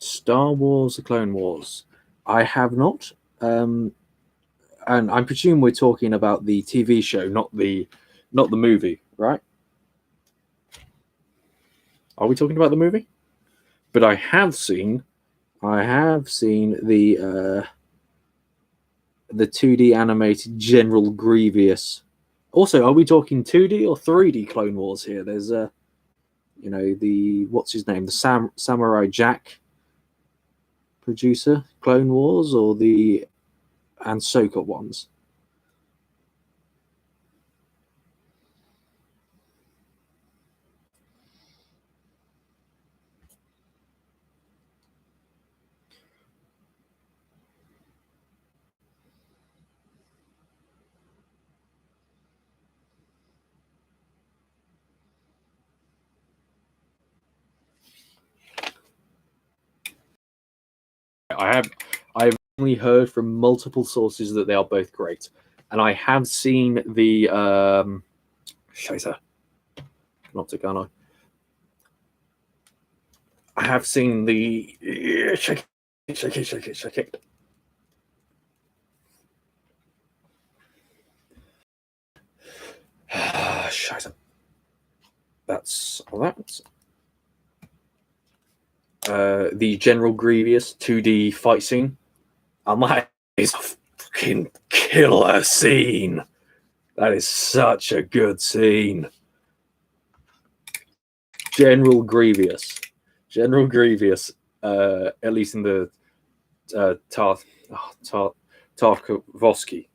Star Wars: The Clone Wars. I have not, and I presume we're talking about the TV show, not the movie, right? Are we talking about the movie? But I have seen the 2D animated General Grievous. Also, are we talking 2D or 3D Clone Wars here? There's the what's his name, the Samurai Jack producer Clone Wars, or the Ahsoka ones. I've only heard from multiple sources that they are both great, and I have seen the Scheiße, not Takano. I have seen the shake it. Scheiße. That's all that. The General Grievous 2D fight scene. I'm like, it's a fucking killer scene. That is such a good scene. General Grievous, at least in the Tartakovsky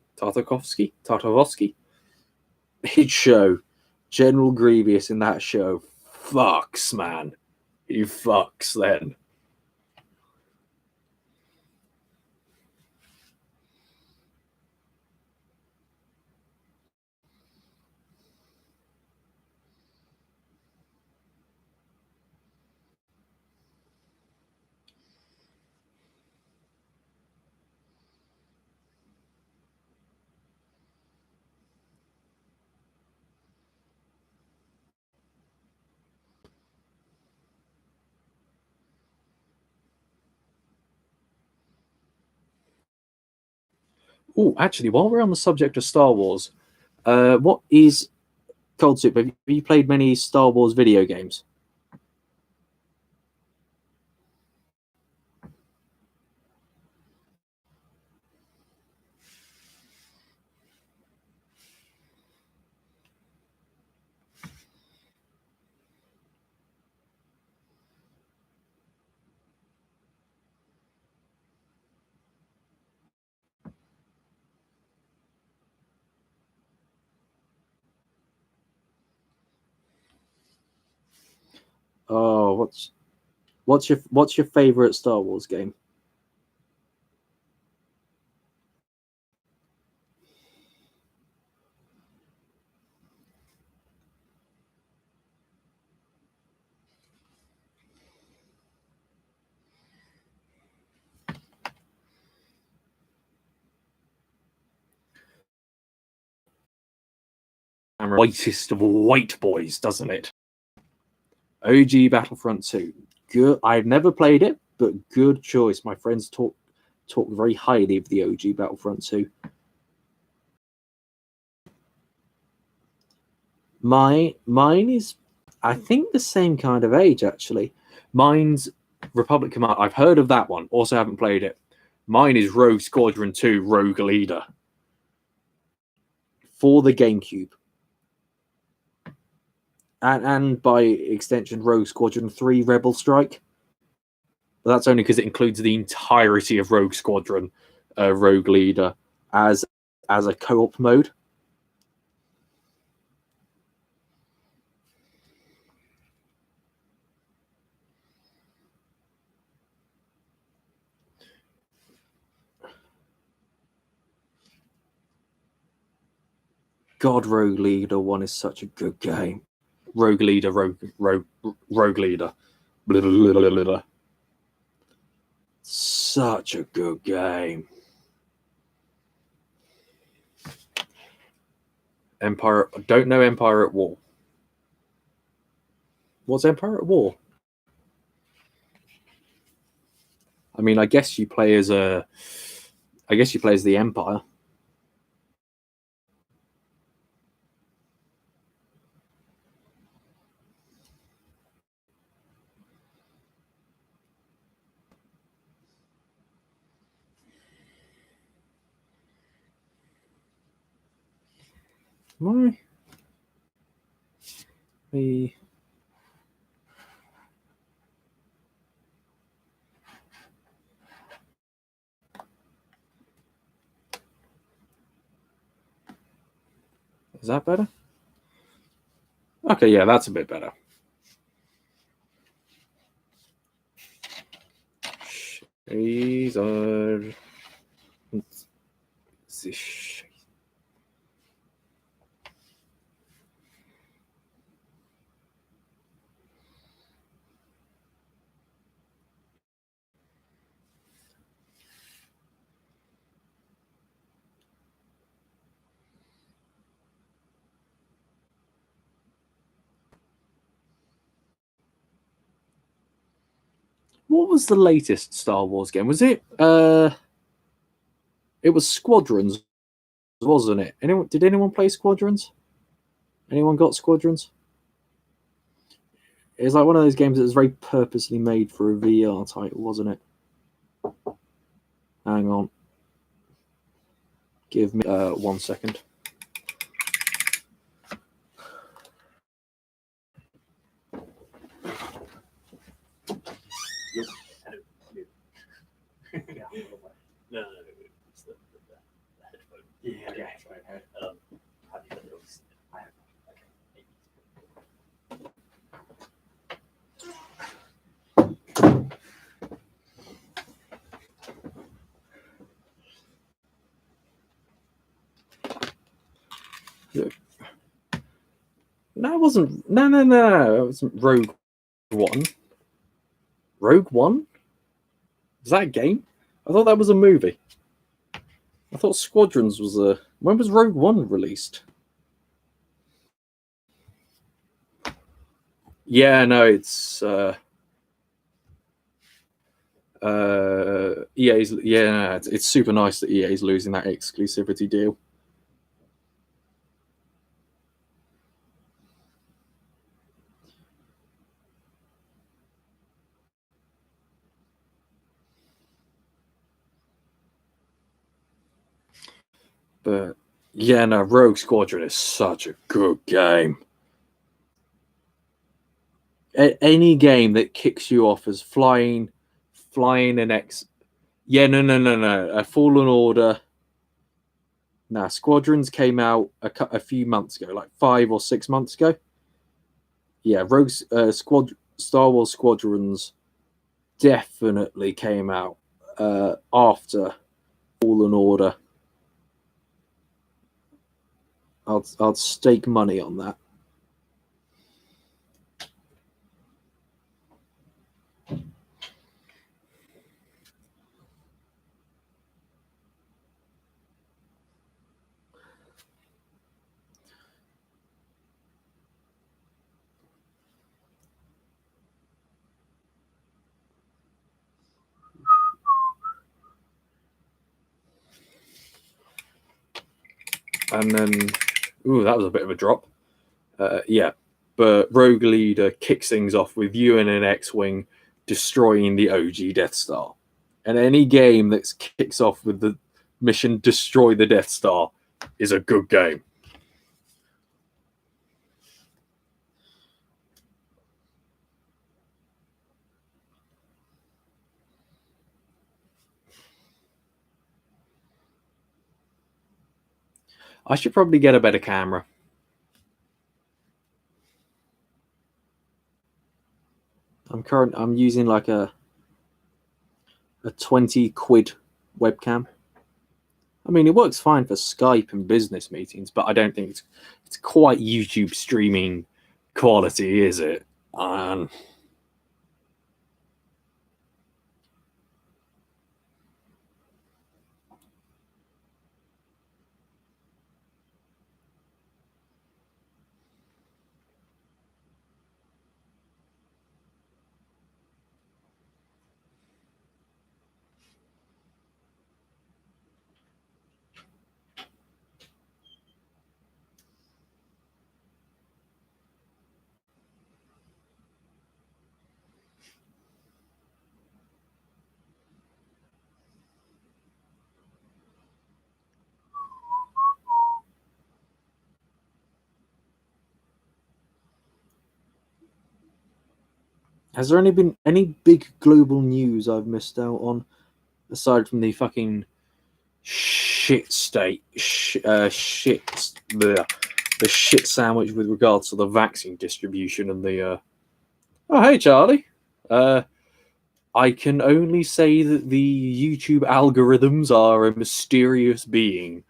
his show, General Grievous in that show fucks, man. He fucks then. Oh, actually, while we're on the subject of Star Wars, what is Cold Soup? Have you played many Star Wars video games? What's your favorite Star Wars game? Whitest of white boys, doesn't it? OG Battlefront 2. Good. I've never played it, but good choice. My friends talk very highly of the OG Battlefront 2. Mine is, I think, the same kind of age, actually. Mine's Republic Command. I've heard of that one. Also haven't played it. Mine is Rogue Squadron 2 Rogue Leader. For the GameCube. And by extension, Rogue Squadron 3 Rebel Strike. But that's only because it includes the entirety of Rogue Squadron Rogue Leader as a co-op mode. God, Rogue Leader 1 is such a good game. Rogue Leader, Rogue Leader. Blah, blah, blah, blah, blah. Such a good game. Empire. Don't know Empire at War. What's Empire at War? I mean, I guess you play as the Empire. Why? Is that better? Okay, yeah, that's a bit better. Caesar. What was the latest Star Wars game? Was it? It was Squadrons, wasn't it? Did anyone play Squadrons? Anyone got Squadrons? It was like one of those games that was very purposely made for a VR title, wasn't it? Hang on. Give me 1 second. No, it's the headphone. Yeah, okay. Have you done those? I have. Okay. No, it wasn't. No. It wasn't Rogue One. Rogue One? Was that a game? I thought that was a movie. I thought Squadrons was a. When was Rogue One released? Yeah, no, it's EA's. Yeah, it's super nice that EA's losing that exclusivity deal. But yeah, no, Rogue Squadron is such a good game. Any game that kicks you off as flying an X. Yeah, no. A Fallen Order. Nah, Squadrons came out a few months ago, like 5 or 6 months ago. Yeah, Rogue Star Wars Squadrons definitely came out after Fallen Order. I'd stake money on that. And then, ooh, that was a bit of a drop. Yeah, but Rogue Leader kicks things off with you in an X-Wing destroying the OG Death Star. And any game that kicks off with the mission Destroy the Death Star is a good game. I should probably get a better camera. I'm using like a 20 quid webcam. I mean, it works fine for Skype and business meetings, but I don't think it's quite YouTube streaming quality, is it? Has there been any big global news I've missed out on, aside from the fucking the shit sandwich with regards to the vaccine distribution and the oh hey Charlie, I can only say that the YouTube algorithms are a mysterious being.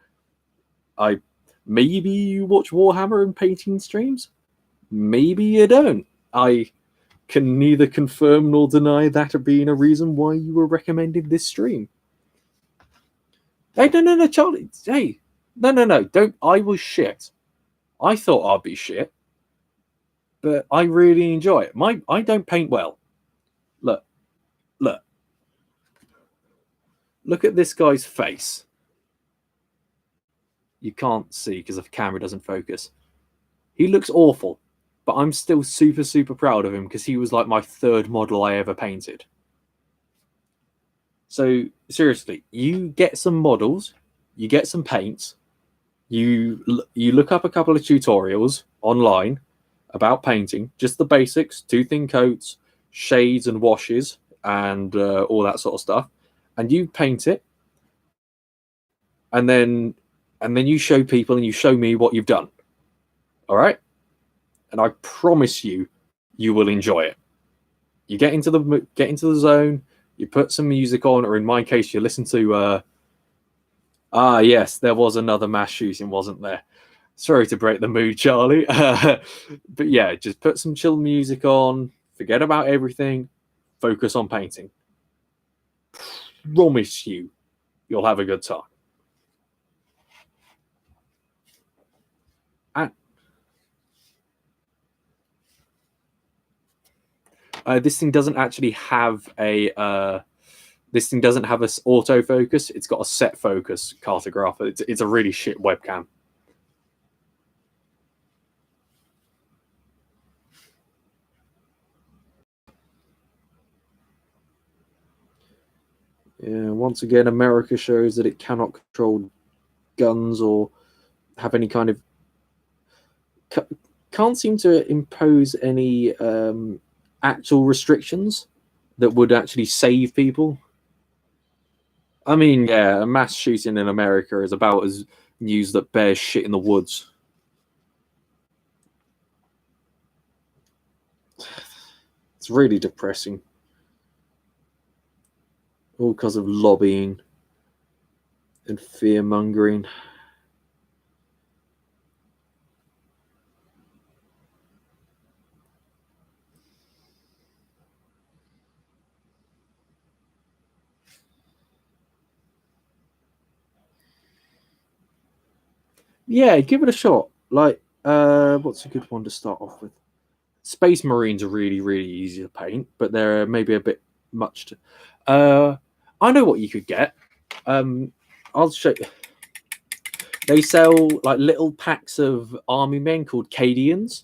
Maybe you watch Warhammer and painting streams, maybe you don't. I can neither confirm nor deny that being a reason why you were recommended this stream. Hey, no, Charlie. Hey, no, don't. I was shit. I thought I'd be shit, but I really enjoy it. I don't paint well. Look at this guy's face. You can't see because the camera doesn't focus. He looks awful, but I'm still super, super proud of him because he was like my third model I ever painted. So seriously, you get some models, you get some paints, you look up a couple of tutorials online about painting, just the basics, 2 thin coats, shades and washes, and all that sort of stuff, and you paint it, and then you show people and you show me what you've done. All right, and I promise you will enjoy it. You get into the zone. You put some music on, or in my case, you listen to. Yes, there was another mass shooting, wasn't there? Sorry to break the mood, Charlie. But yeah, just put some chill music on. Forget about everything. Focus on painting. Promise you'll have a good time. This thing doesn't actually have a. This thing doesn't have an autofocus. It's got a set focus cartographer. It's a really shit webcam. Yeah, once again, America shows that it cannot control guns or have any kind of... Can't seem to impose any actual restrictions that would actually save people. I mean, yeah, a mass shooting in America is about as news that bears shit in the woods. It's really depressing. All because of lobbying and fear mongering. Yeah, give it a shot. Like, what's a good one to start off with? Space Marines are really, really easy to paint, but they're maybe a bit much to. I know what you could get. I'll show you. They sell like little packs of army men called Cadians.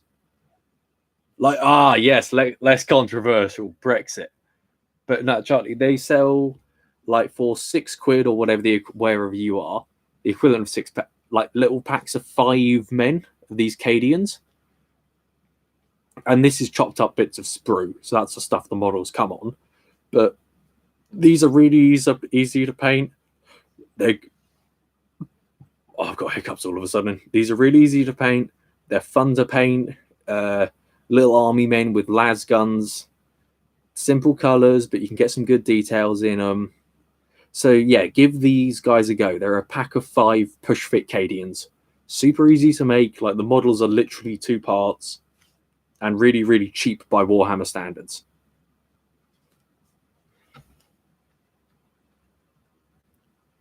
Like, yes, less controversial, Brexit. But no, Charlie, they sell like for £6 or whatever wherever you are, the equivalent of like little packs of 5 men of these Cadians. And this is chopped up bits of sprue, so that's the stuff the models come on. But these are really easy to paint. I've got hiccups all of a sudden. These are really easy to paint. They're fun to paint. Little army men with las guns. Simple colors, but you can get some good details in them. So yeah, give these guys a go. They're a pack of 5 push fit Cadians. Super easy to make. Like the models are literally 2 parts, and really, really cheap by Warhammer standards.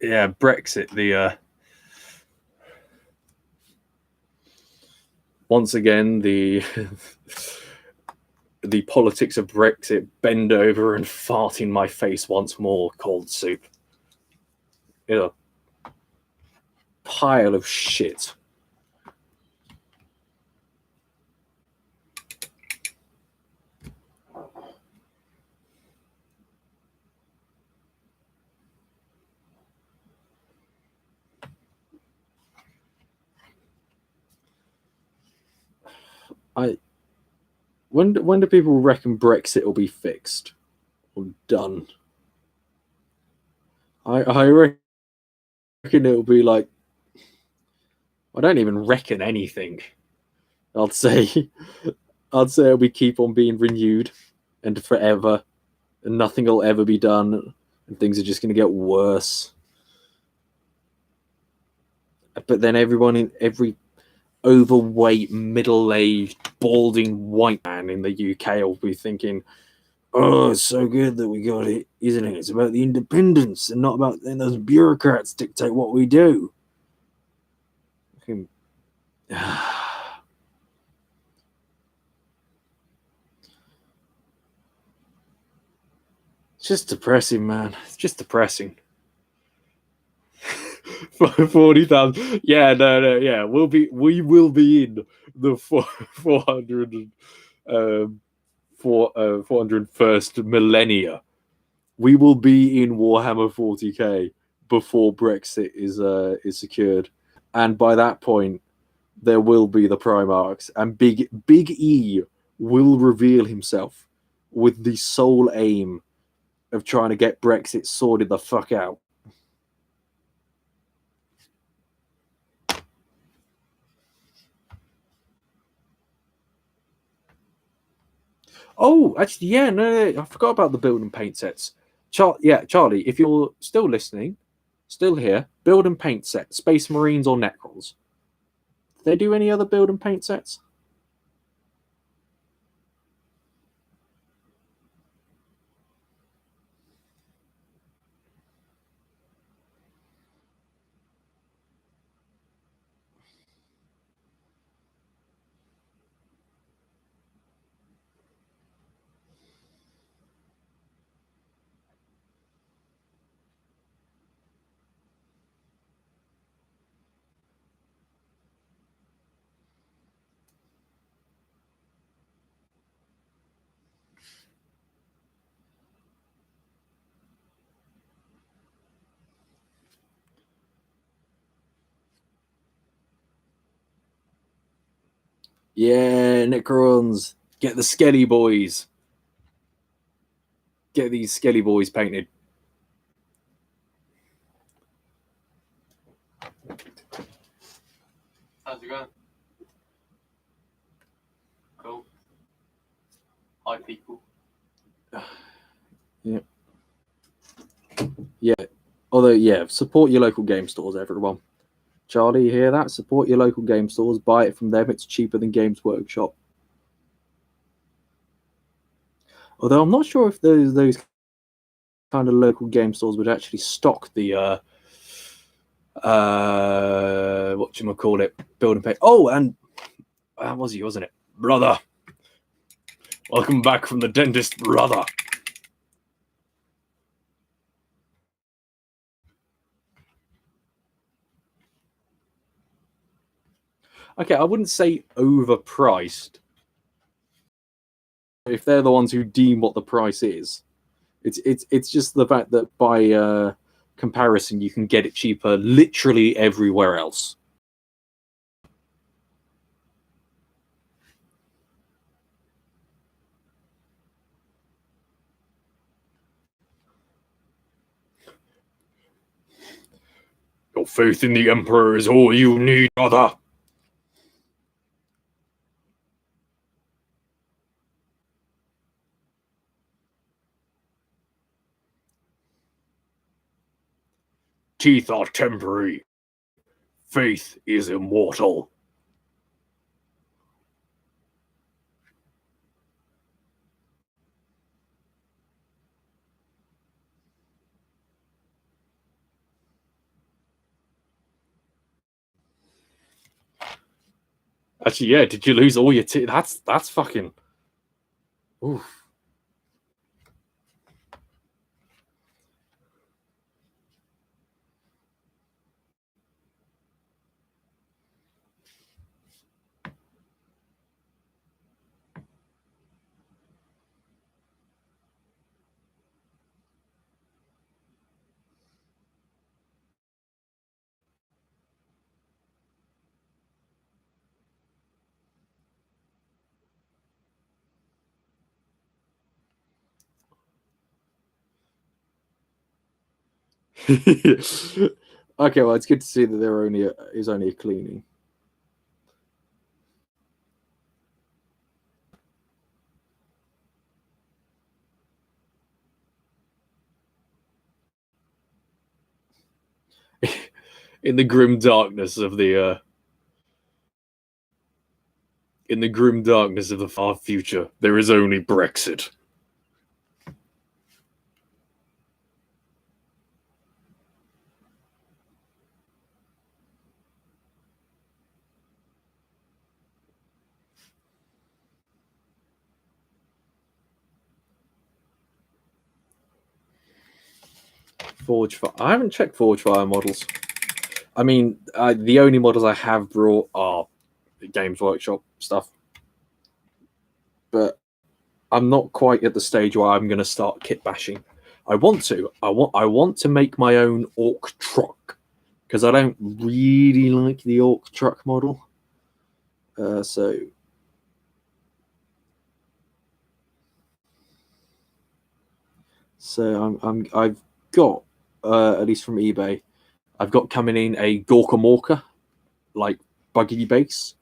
Yeah, Brexit. Once again, the the politics of Brexit bend over and fart in my face once more. Cold soup. It's a pile of shit. When do people reckon Brexit will be fixed or done? I reckon it'll be like, I don't even reckon anything. I'd say it'll be keep on being renewed and forever, and nothing will ever be done, and things are just going to get worse. But then every overweight, middle-aged, balding white man in the UK will be thinking, oh, it's so good that we got it, isn't it? It's about the independence and not about those bureaucrats dictate what we do. It's just depressing, man. It's just depressing. 40,000. Yeah, no, yeah. We will be in the 401st millennia. We will be in Warhammer 40k before Brexit is secured, and by that point, there will be the Primarchs, and Big E will reveal himself with the sole aim of trying to get Brexit sorted the fuck out. Oh, actually, yeah, no, I forgot about the build and paint sets. Charlie, if you're still listening, still here, build and paint set, Space Marines or Necrons. Do they do any other build and paint sets? Yeah, Necrons. Get the Skelly boys. Get these Skelly boys painted. How's it going? Cool. Hi, people. Yeah. Yeah. Although, yeah, support your local game stores, everyone. Charlie, you hear that? Support your local game stores. Buy it from them. It's cheaper than Games Workshop. Although I'm not sure if those kind of local game stores would actually stock the whatchamacallit, build and pay. Oh, and was he, wasn't it? Brother. Welcome back from the dentist, brother. Okay, I wouldn't say overpriced. If they're the ones who deem what the price is, it's just the fact that by comparison, you can get it cheaper literally everywhere else. Your faith in the Emperor is all you need, brother. Teeth are temporary. Faith is immortal. Actually, yeah, did you lose all your teeth? That's fucking... Oof. Okay, well, it's good to see that there is only a cleaning. In the grim darkness of the far future, there is only Brexit. Forge Fire. I haven't checked Forge Fire models. I mean, the only models I have brought are Games Workshop stuff, but I'm not quite at the stage where I'm going to start kit bashing. I want to make my own orc truck because I don't really like the orc truck model. So I've got at least from eBay, I've got coming in a Gorka Morka, like buggy base.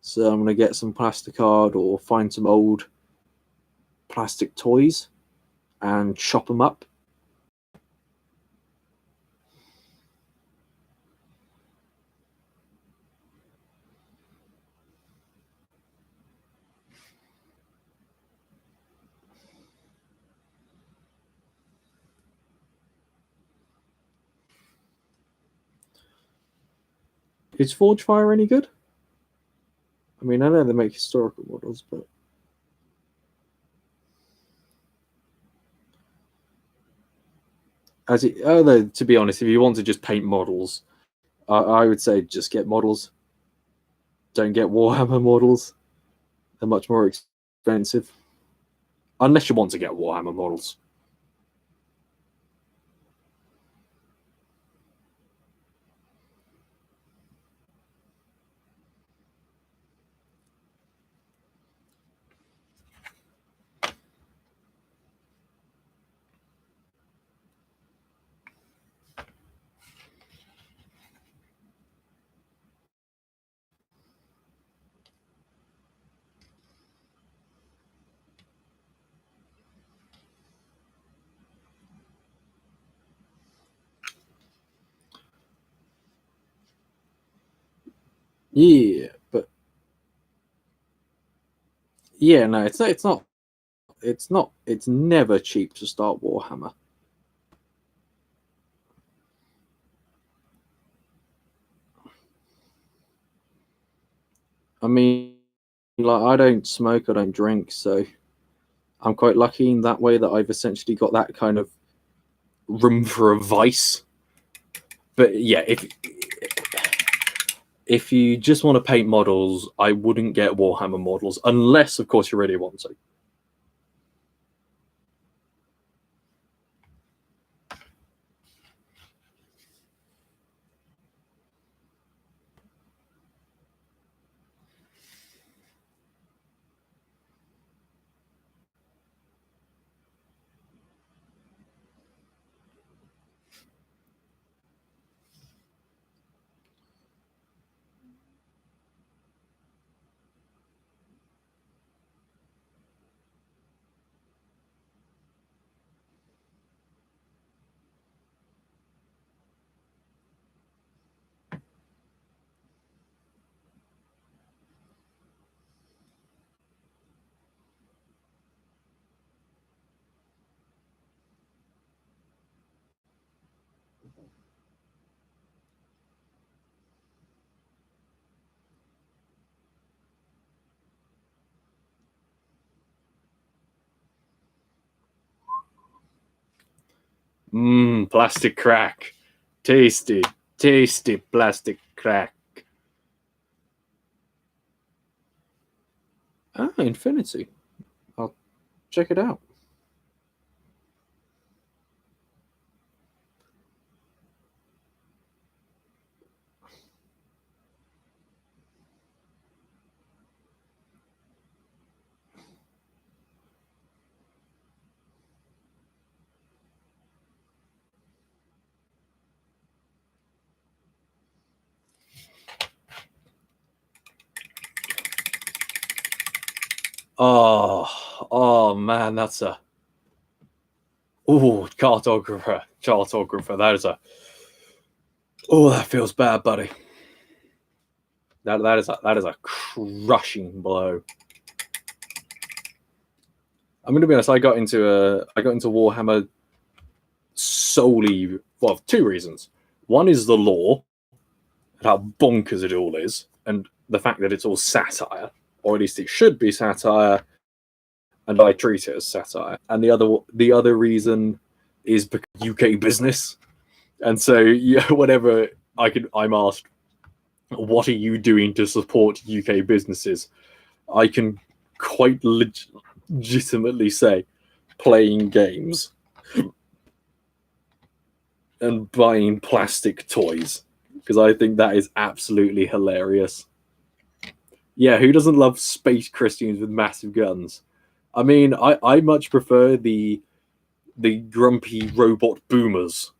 So I'm gonna get some plasticard or find some old plastic toys and chop them up. Is Forge Fire any good? I mean, I know they make historical models, but although to be honest, if you want to just paint models, I would say just get models. Don't get Warhammer models. They're much more expensive. Unless you want to get Warhammer models. Yeah, but yeah, no, it's not. It's not. It's not. It's never cheap to start Warhammer. I mean, like, I don't smoke, I don't drink, so I'm quite lucky in that way that I've essentially got that kind of room for a vice. But yeah, if you just want to paint models, I wouldn't get Warhammer models unless, of course, you really want to. Plastic crack. Tasty, tasty plastic crack. Ah, Infinity. I'll check it out. Oh man, that's a cartographer. That is a that feels bad, buddy. That is a crushing blow. I'm gonna be honest. I got into Warhammer solely for two reasons. One is the lore, and how bonkers it all is, and the fact that it's all satire, or at least it should be satire, and I treat it as satire. And the other reason is because UK business, and so yeah, whenever I'm asked, what are you doing to support UK businesses? I can quite legitimately say playing games and buying plastic toys, because I think that is absolutely hilarious. Yeah, who doesn't love space Christians with massive guns? I mean, I much prefer the grumpy robot boomers.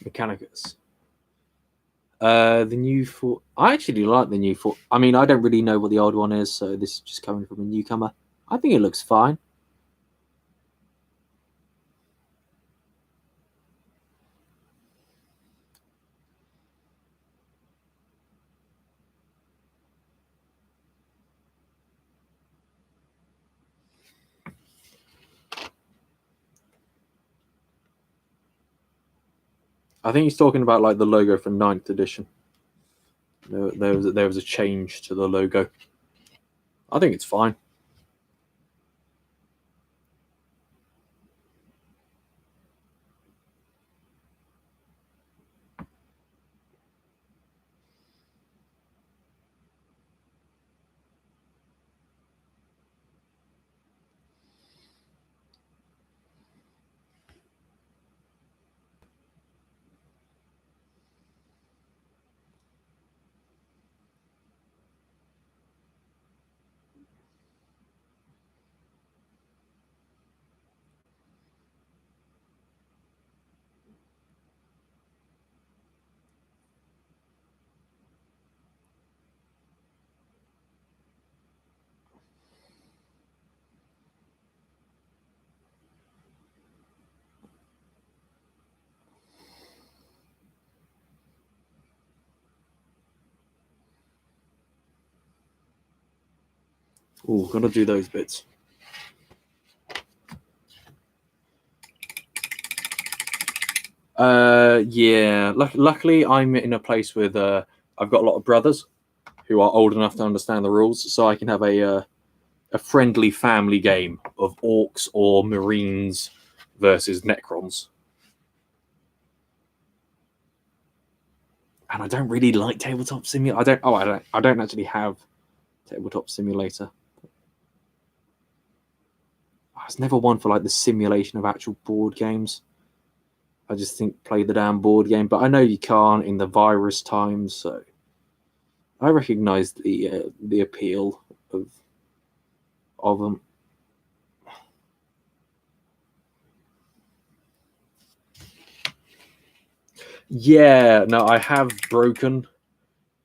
Mechanicus. The new I actually like the new I mean, I don't really know what the old one is, so this is just coming from a newcomer. I think it looks fine. I think he's talking about like the logo for 9th edition. There was a change to the logo. I think it's fine. Oh, gotta do those bits. Yeah. Luckily, I'm in a place with I've got a lot of brothers who are old enough to understand the rules, so I can have a friendly family game of orcs or marines versus necrons. And I don't really like tabletop simulator. I don't actually have tabletop simulator. I was never one for like the simulation of actual board games. I just think play the damn board game, but I know you can't in the virus times, so I recognise the appeal of them. Yeah, no, I have broken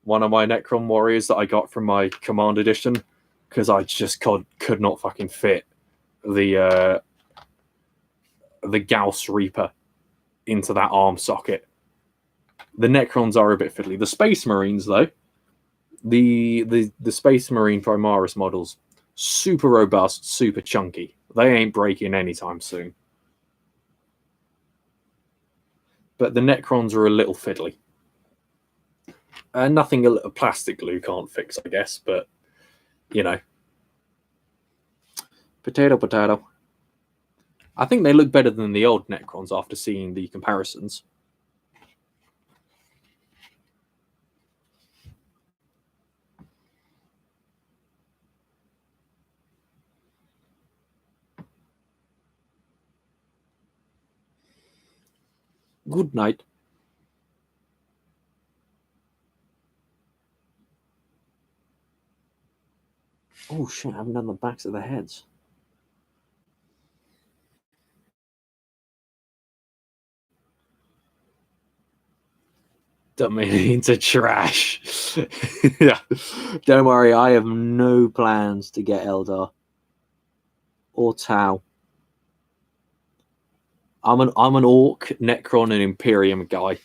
one of my Necron Warriors that I got from my Command Edition because I just could not fucking fit the Gauss Reaper into that arm socket. The Necrons are a bit fiddly. The Space Marines, though, the Space Marine Primaris models, super robust, super chunky. They ain't breaking anytime soon. But the Necrons are a little fiddly. Nothing a plastic glue can't fix, I guess, but, you know. Potato, potato. I think they look better than the old Necrons after seeing the comparisons. Good night. Oh shit, I haven't done the backs of the heads. Don't make it into trash. Yeah. Don't worry, I have no plans to get Eldar or Tau. I'm an Orc, Necron, and Imperium guy.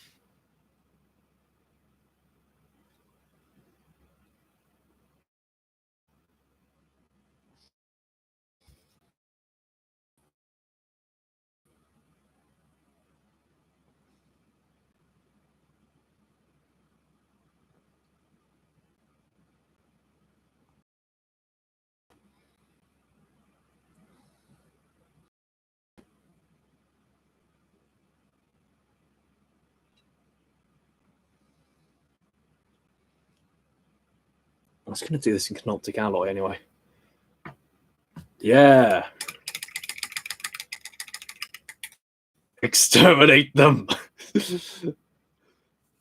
I was going to do this in Canoptic Alloy anyway. Yeah. Exterminate them.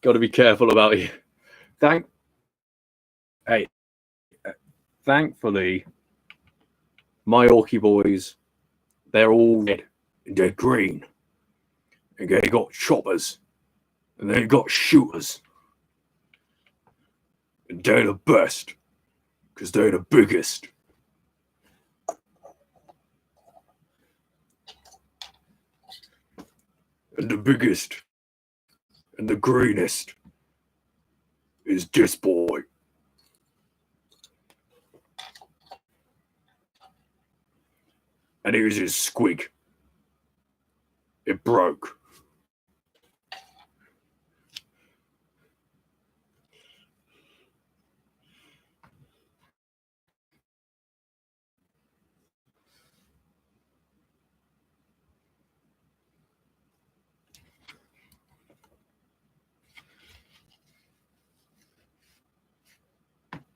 Got to be careful about you. Thankfully, my Orky boys, they're all red and they're green. And they got choppers. And they got shooters. And they're the best. Because they're the biggest. And the biggest. And the greenest. Is this boy. And here's his squig. It broke.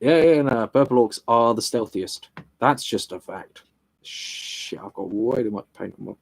Yeah, no, purple orcs are the stealthiest. That's just a fact. Shit, I've got way too much paint on my...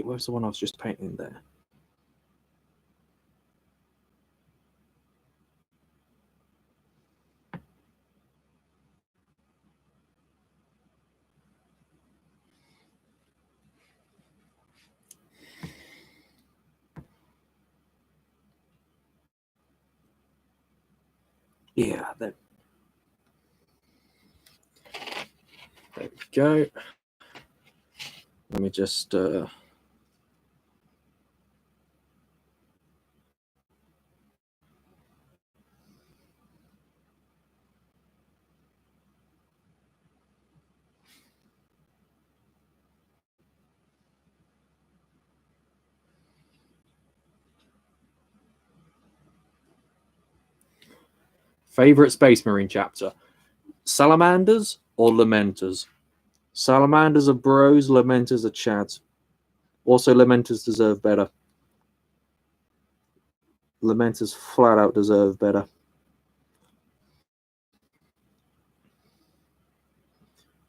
where's the one I was just painting there? Yeah, there we go. Let me just favorite Space Marine chapter: Salamanders or Lamenters? Salamanders are bros, Lamenters are chads. Also, Lamenters deserve better. Lamenters flat out deserve better.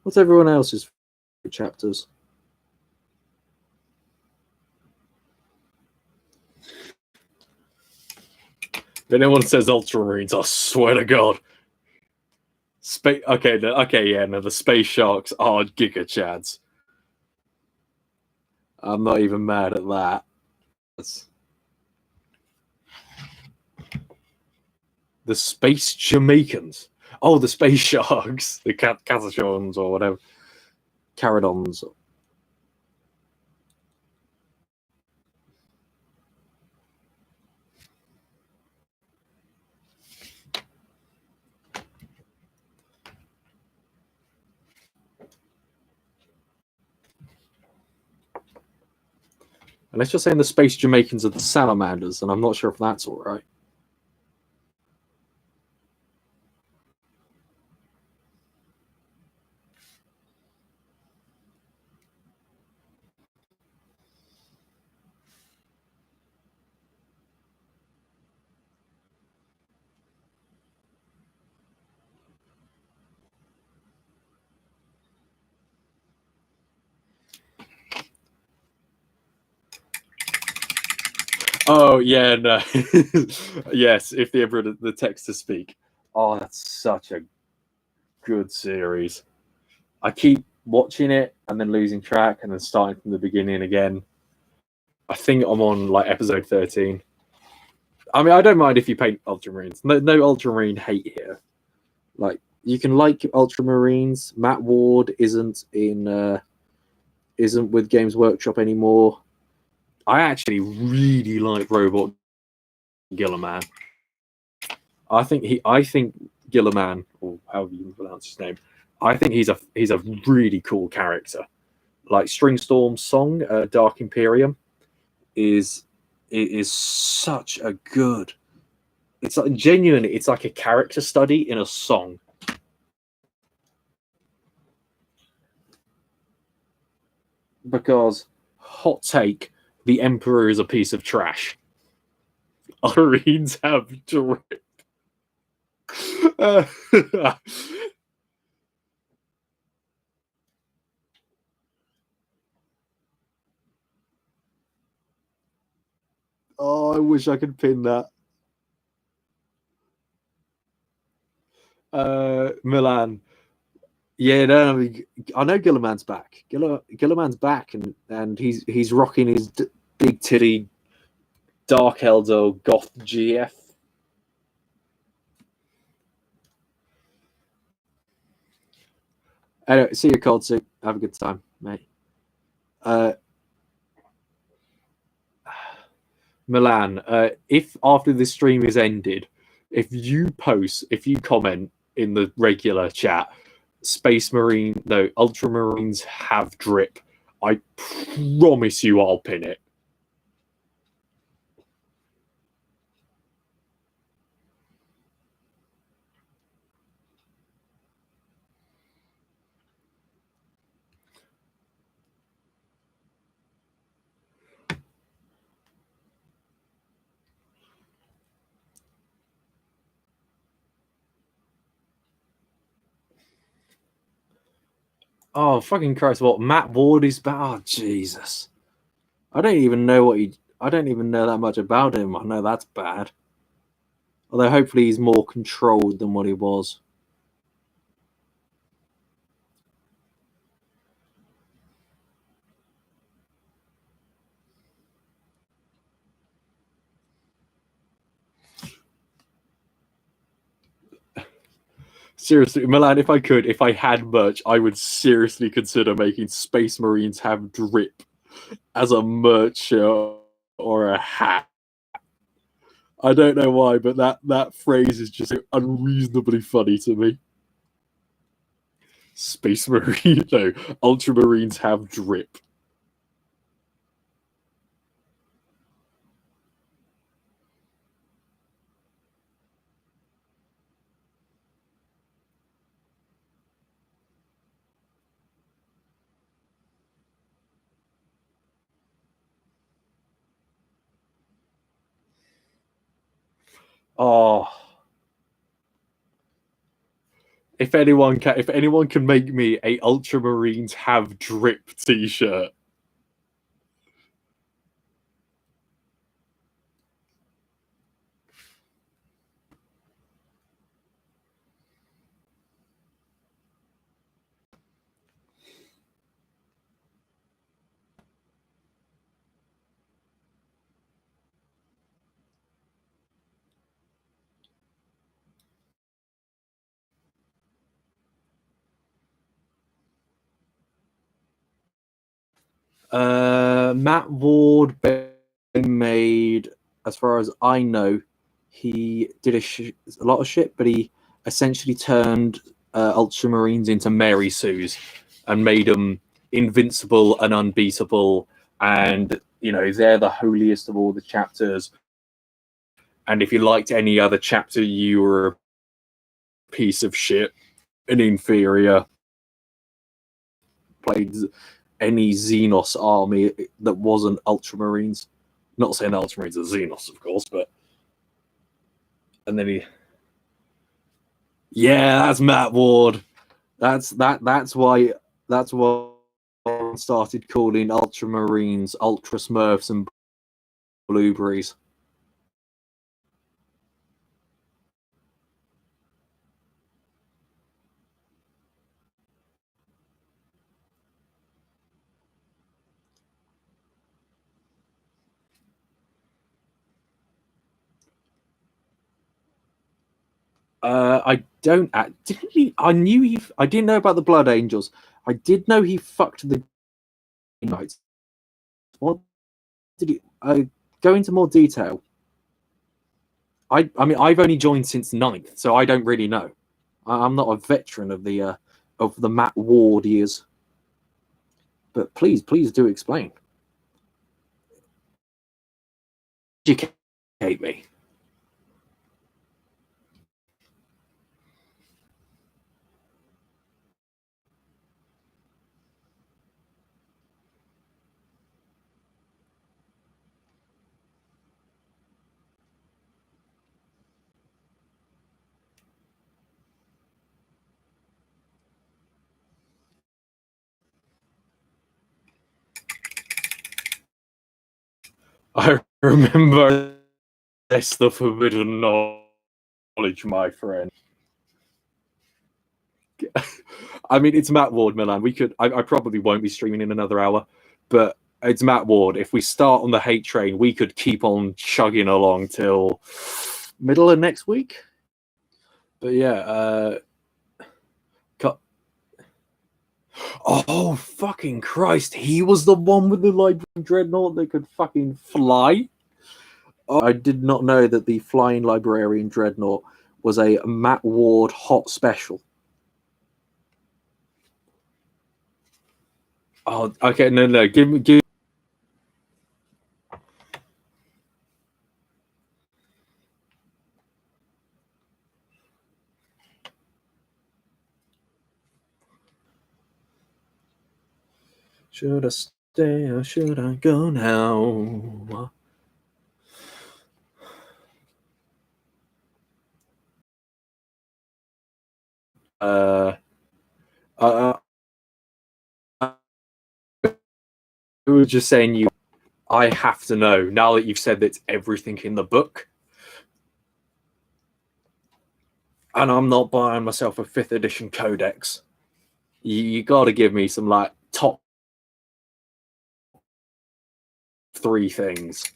What's everyone else's favorite chapters? If anyone says Ultramarines, I swear to God. The Space Sharks are Giga Chads. I'm not even mad at that. The Space Jamaicans. Oh, the Space Sharks. The Catachons or whatever. Caradons. Unless you're saying the Space Jamaicans are the Salamanders, and I'm not sure if that's all right. Oh, yeah, no. Yes, if the Emperor, the text to speak. Oh, that's such a good series. I keep watching it and then losing track and then starting from the beginning again. I think I'm on like episode 13. I mean, I don't mind if you paint Ultramarines. No Ultramarine hate here. Like, you can like Ultramarines. Matt Ward isn't with Games Workshop anymore. I actually really like Robot Gilliman. I think Gilliman, or however you pronounce his name, I think he's a really cool character. Like Stringstorm's song, Dark Imperium, is such a good. It's like genuinely, it's like a character study in a song. Because, hot take, the Emperor is a piece of trash. Marines have drip. Oh, I wish I could pin that. Milan. Yeah, no, I mean, I know Gilliman's back. Gilliman's back, and he's rocking his big titty Dark Eldar goth GF. Anyway, see you, Cold Soup. Have a good time, mate. Milan, if after this stream is ended, if you comment in the regular chat, Ultramarines have drip, I promise you I'll pin it. Oh, fucking Christ, what? Matt Ward is back? Oh, Jesus. I don't even know what he. I don't even know that much about him. I know that's bad. Although hopefully he's more controlled than what he was. Seriously, Milan, if I had merch, I would seriously consider making Space Marines have drip as a merch shirt or a hat. I don't know why, but that phrase is just unreasonably funny to me. Space Marine, no, Ultramarines have drip. Oh, if anyone can make me a Ultramarines have drip T-shirt. Matt Ward made, as far as I know, he did a lot of shit, but he essentially turned Ultramarines into Mary Sues and made them invincible and unbeatable. And you know, they're the holiest of all the chapters. And if you liked any other chapter, you were a piece of shit, an inferior. Played any Xenos army that wasn't Ultramarines. Not saying Ultramarines are Xenos, of course, but and then yeah, that's Matt Ward. That's why I started calling Ultramarines Ultra Smurfs and Blueberries. I don't. Didn't he? I knew he. I didn't know about the Blood Angels. I did know he fucked the Knights. What did he? Go into more detail. I mean, I've only joined since 9th, so I don't really know. I'm not a veteran of the Matt Ward years. But please do explain. Educate me. I remember that's the forbidden knowledge, my friend. I mean, it's Matt Ward, Milan. We could. I probably won't be streaming in another hour, but it's Matt Ward. If we start on the hate train, we could keep on chugging along till middle of next week. But yeah, oh fucking Christ! He was the one with the library dreadnought that could fucking fly. Oh, I did not know that the flying librarian dreadnought was a Matt Ward hot special. Oh, okay, no, give. Should I stay or should I go now? I was just saying I have to know, now that you've said that it's everything in the book, and I'm not buying myself a 5th edition codex, you got to give me some like top 3 things.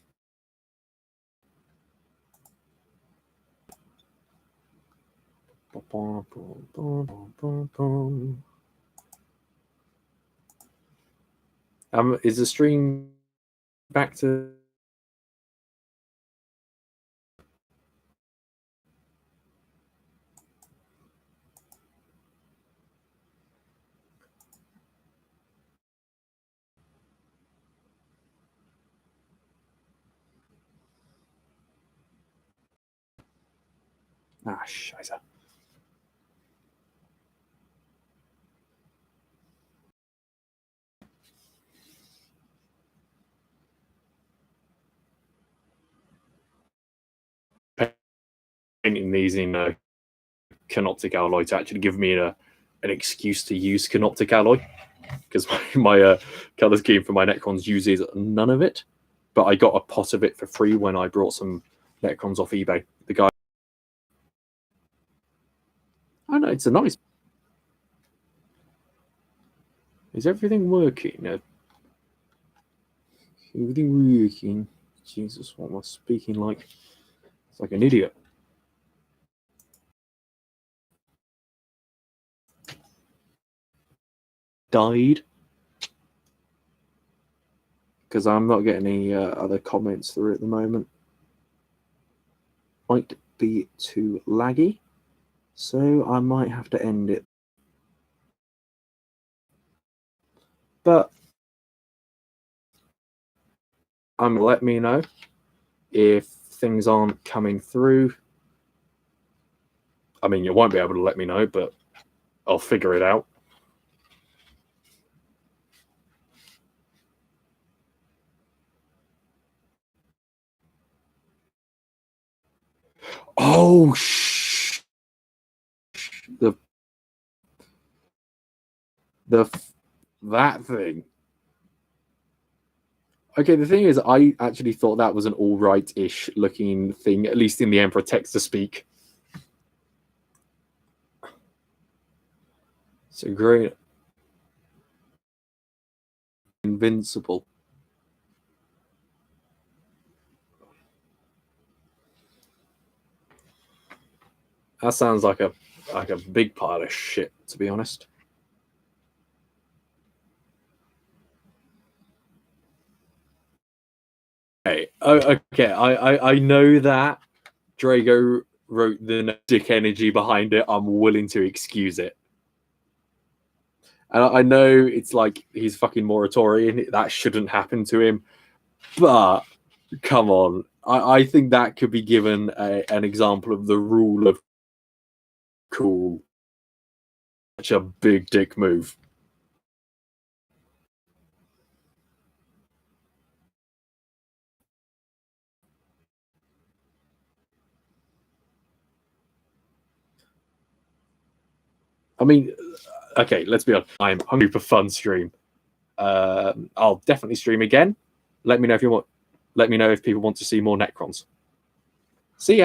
Is the stream back to? Ah, scheiße. Painting these in canoptic alloy to actually give me an excuse to use canoptic alloy, because my color scheme for my Necrons uses none of it, but I got a pot of it for free when I brought some Necrons off eBay. The guy, I know, it's a nice. Is everything working? Everything working? Jesus, what am I speaking like? It's like an idiot. Died because I'm not getting any other comments through at the moment. Might be too laggy, so I might have to end it. But let me know if things aren't coming through. I mean, you won't be able to let me know, but I'll figure it out. Oh, that thing. Okay, the thing is, I actually thought that was an all right-ish looking thing, at least in the Emperor text-to-speak. So great. Invincible. That sounds like a big pile of shit, to be honest. Okay, I know that Drago wrote the dick energy behind it. I'm willing to excuse it. And I know it's like he's fucking Moratorian. That shouldn't happen to him. But come on. I think that could be given an example of the rule of cool. Such a big dick move. I mean, okay, let's be honest. I'm hungry for fun stream. I'll definitely stream again. Let me know if you want. Let me know if people want to see more Necrons. See ya.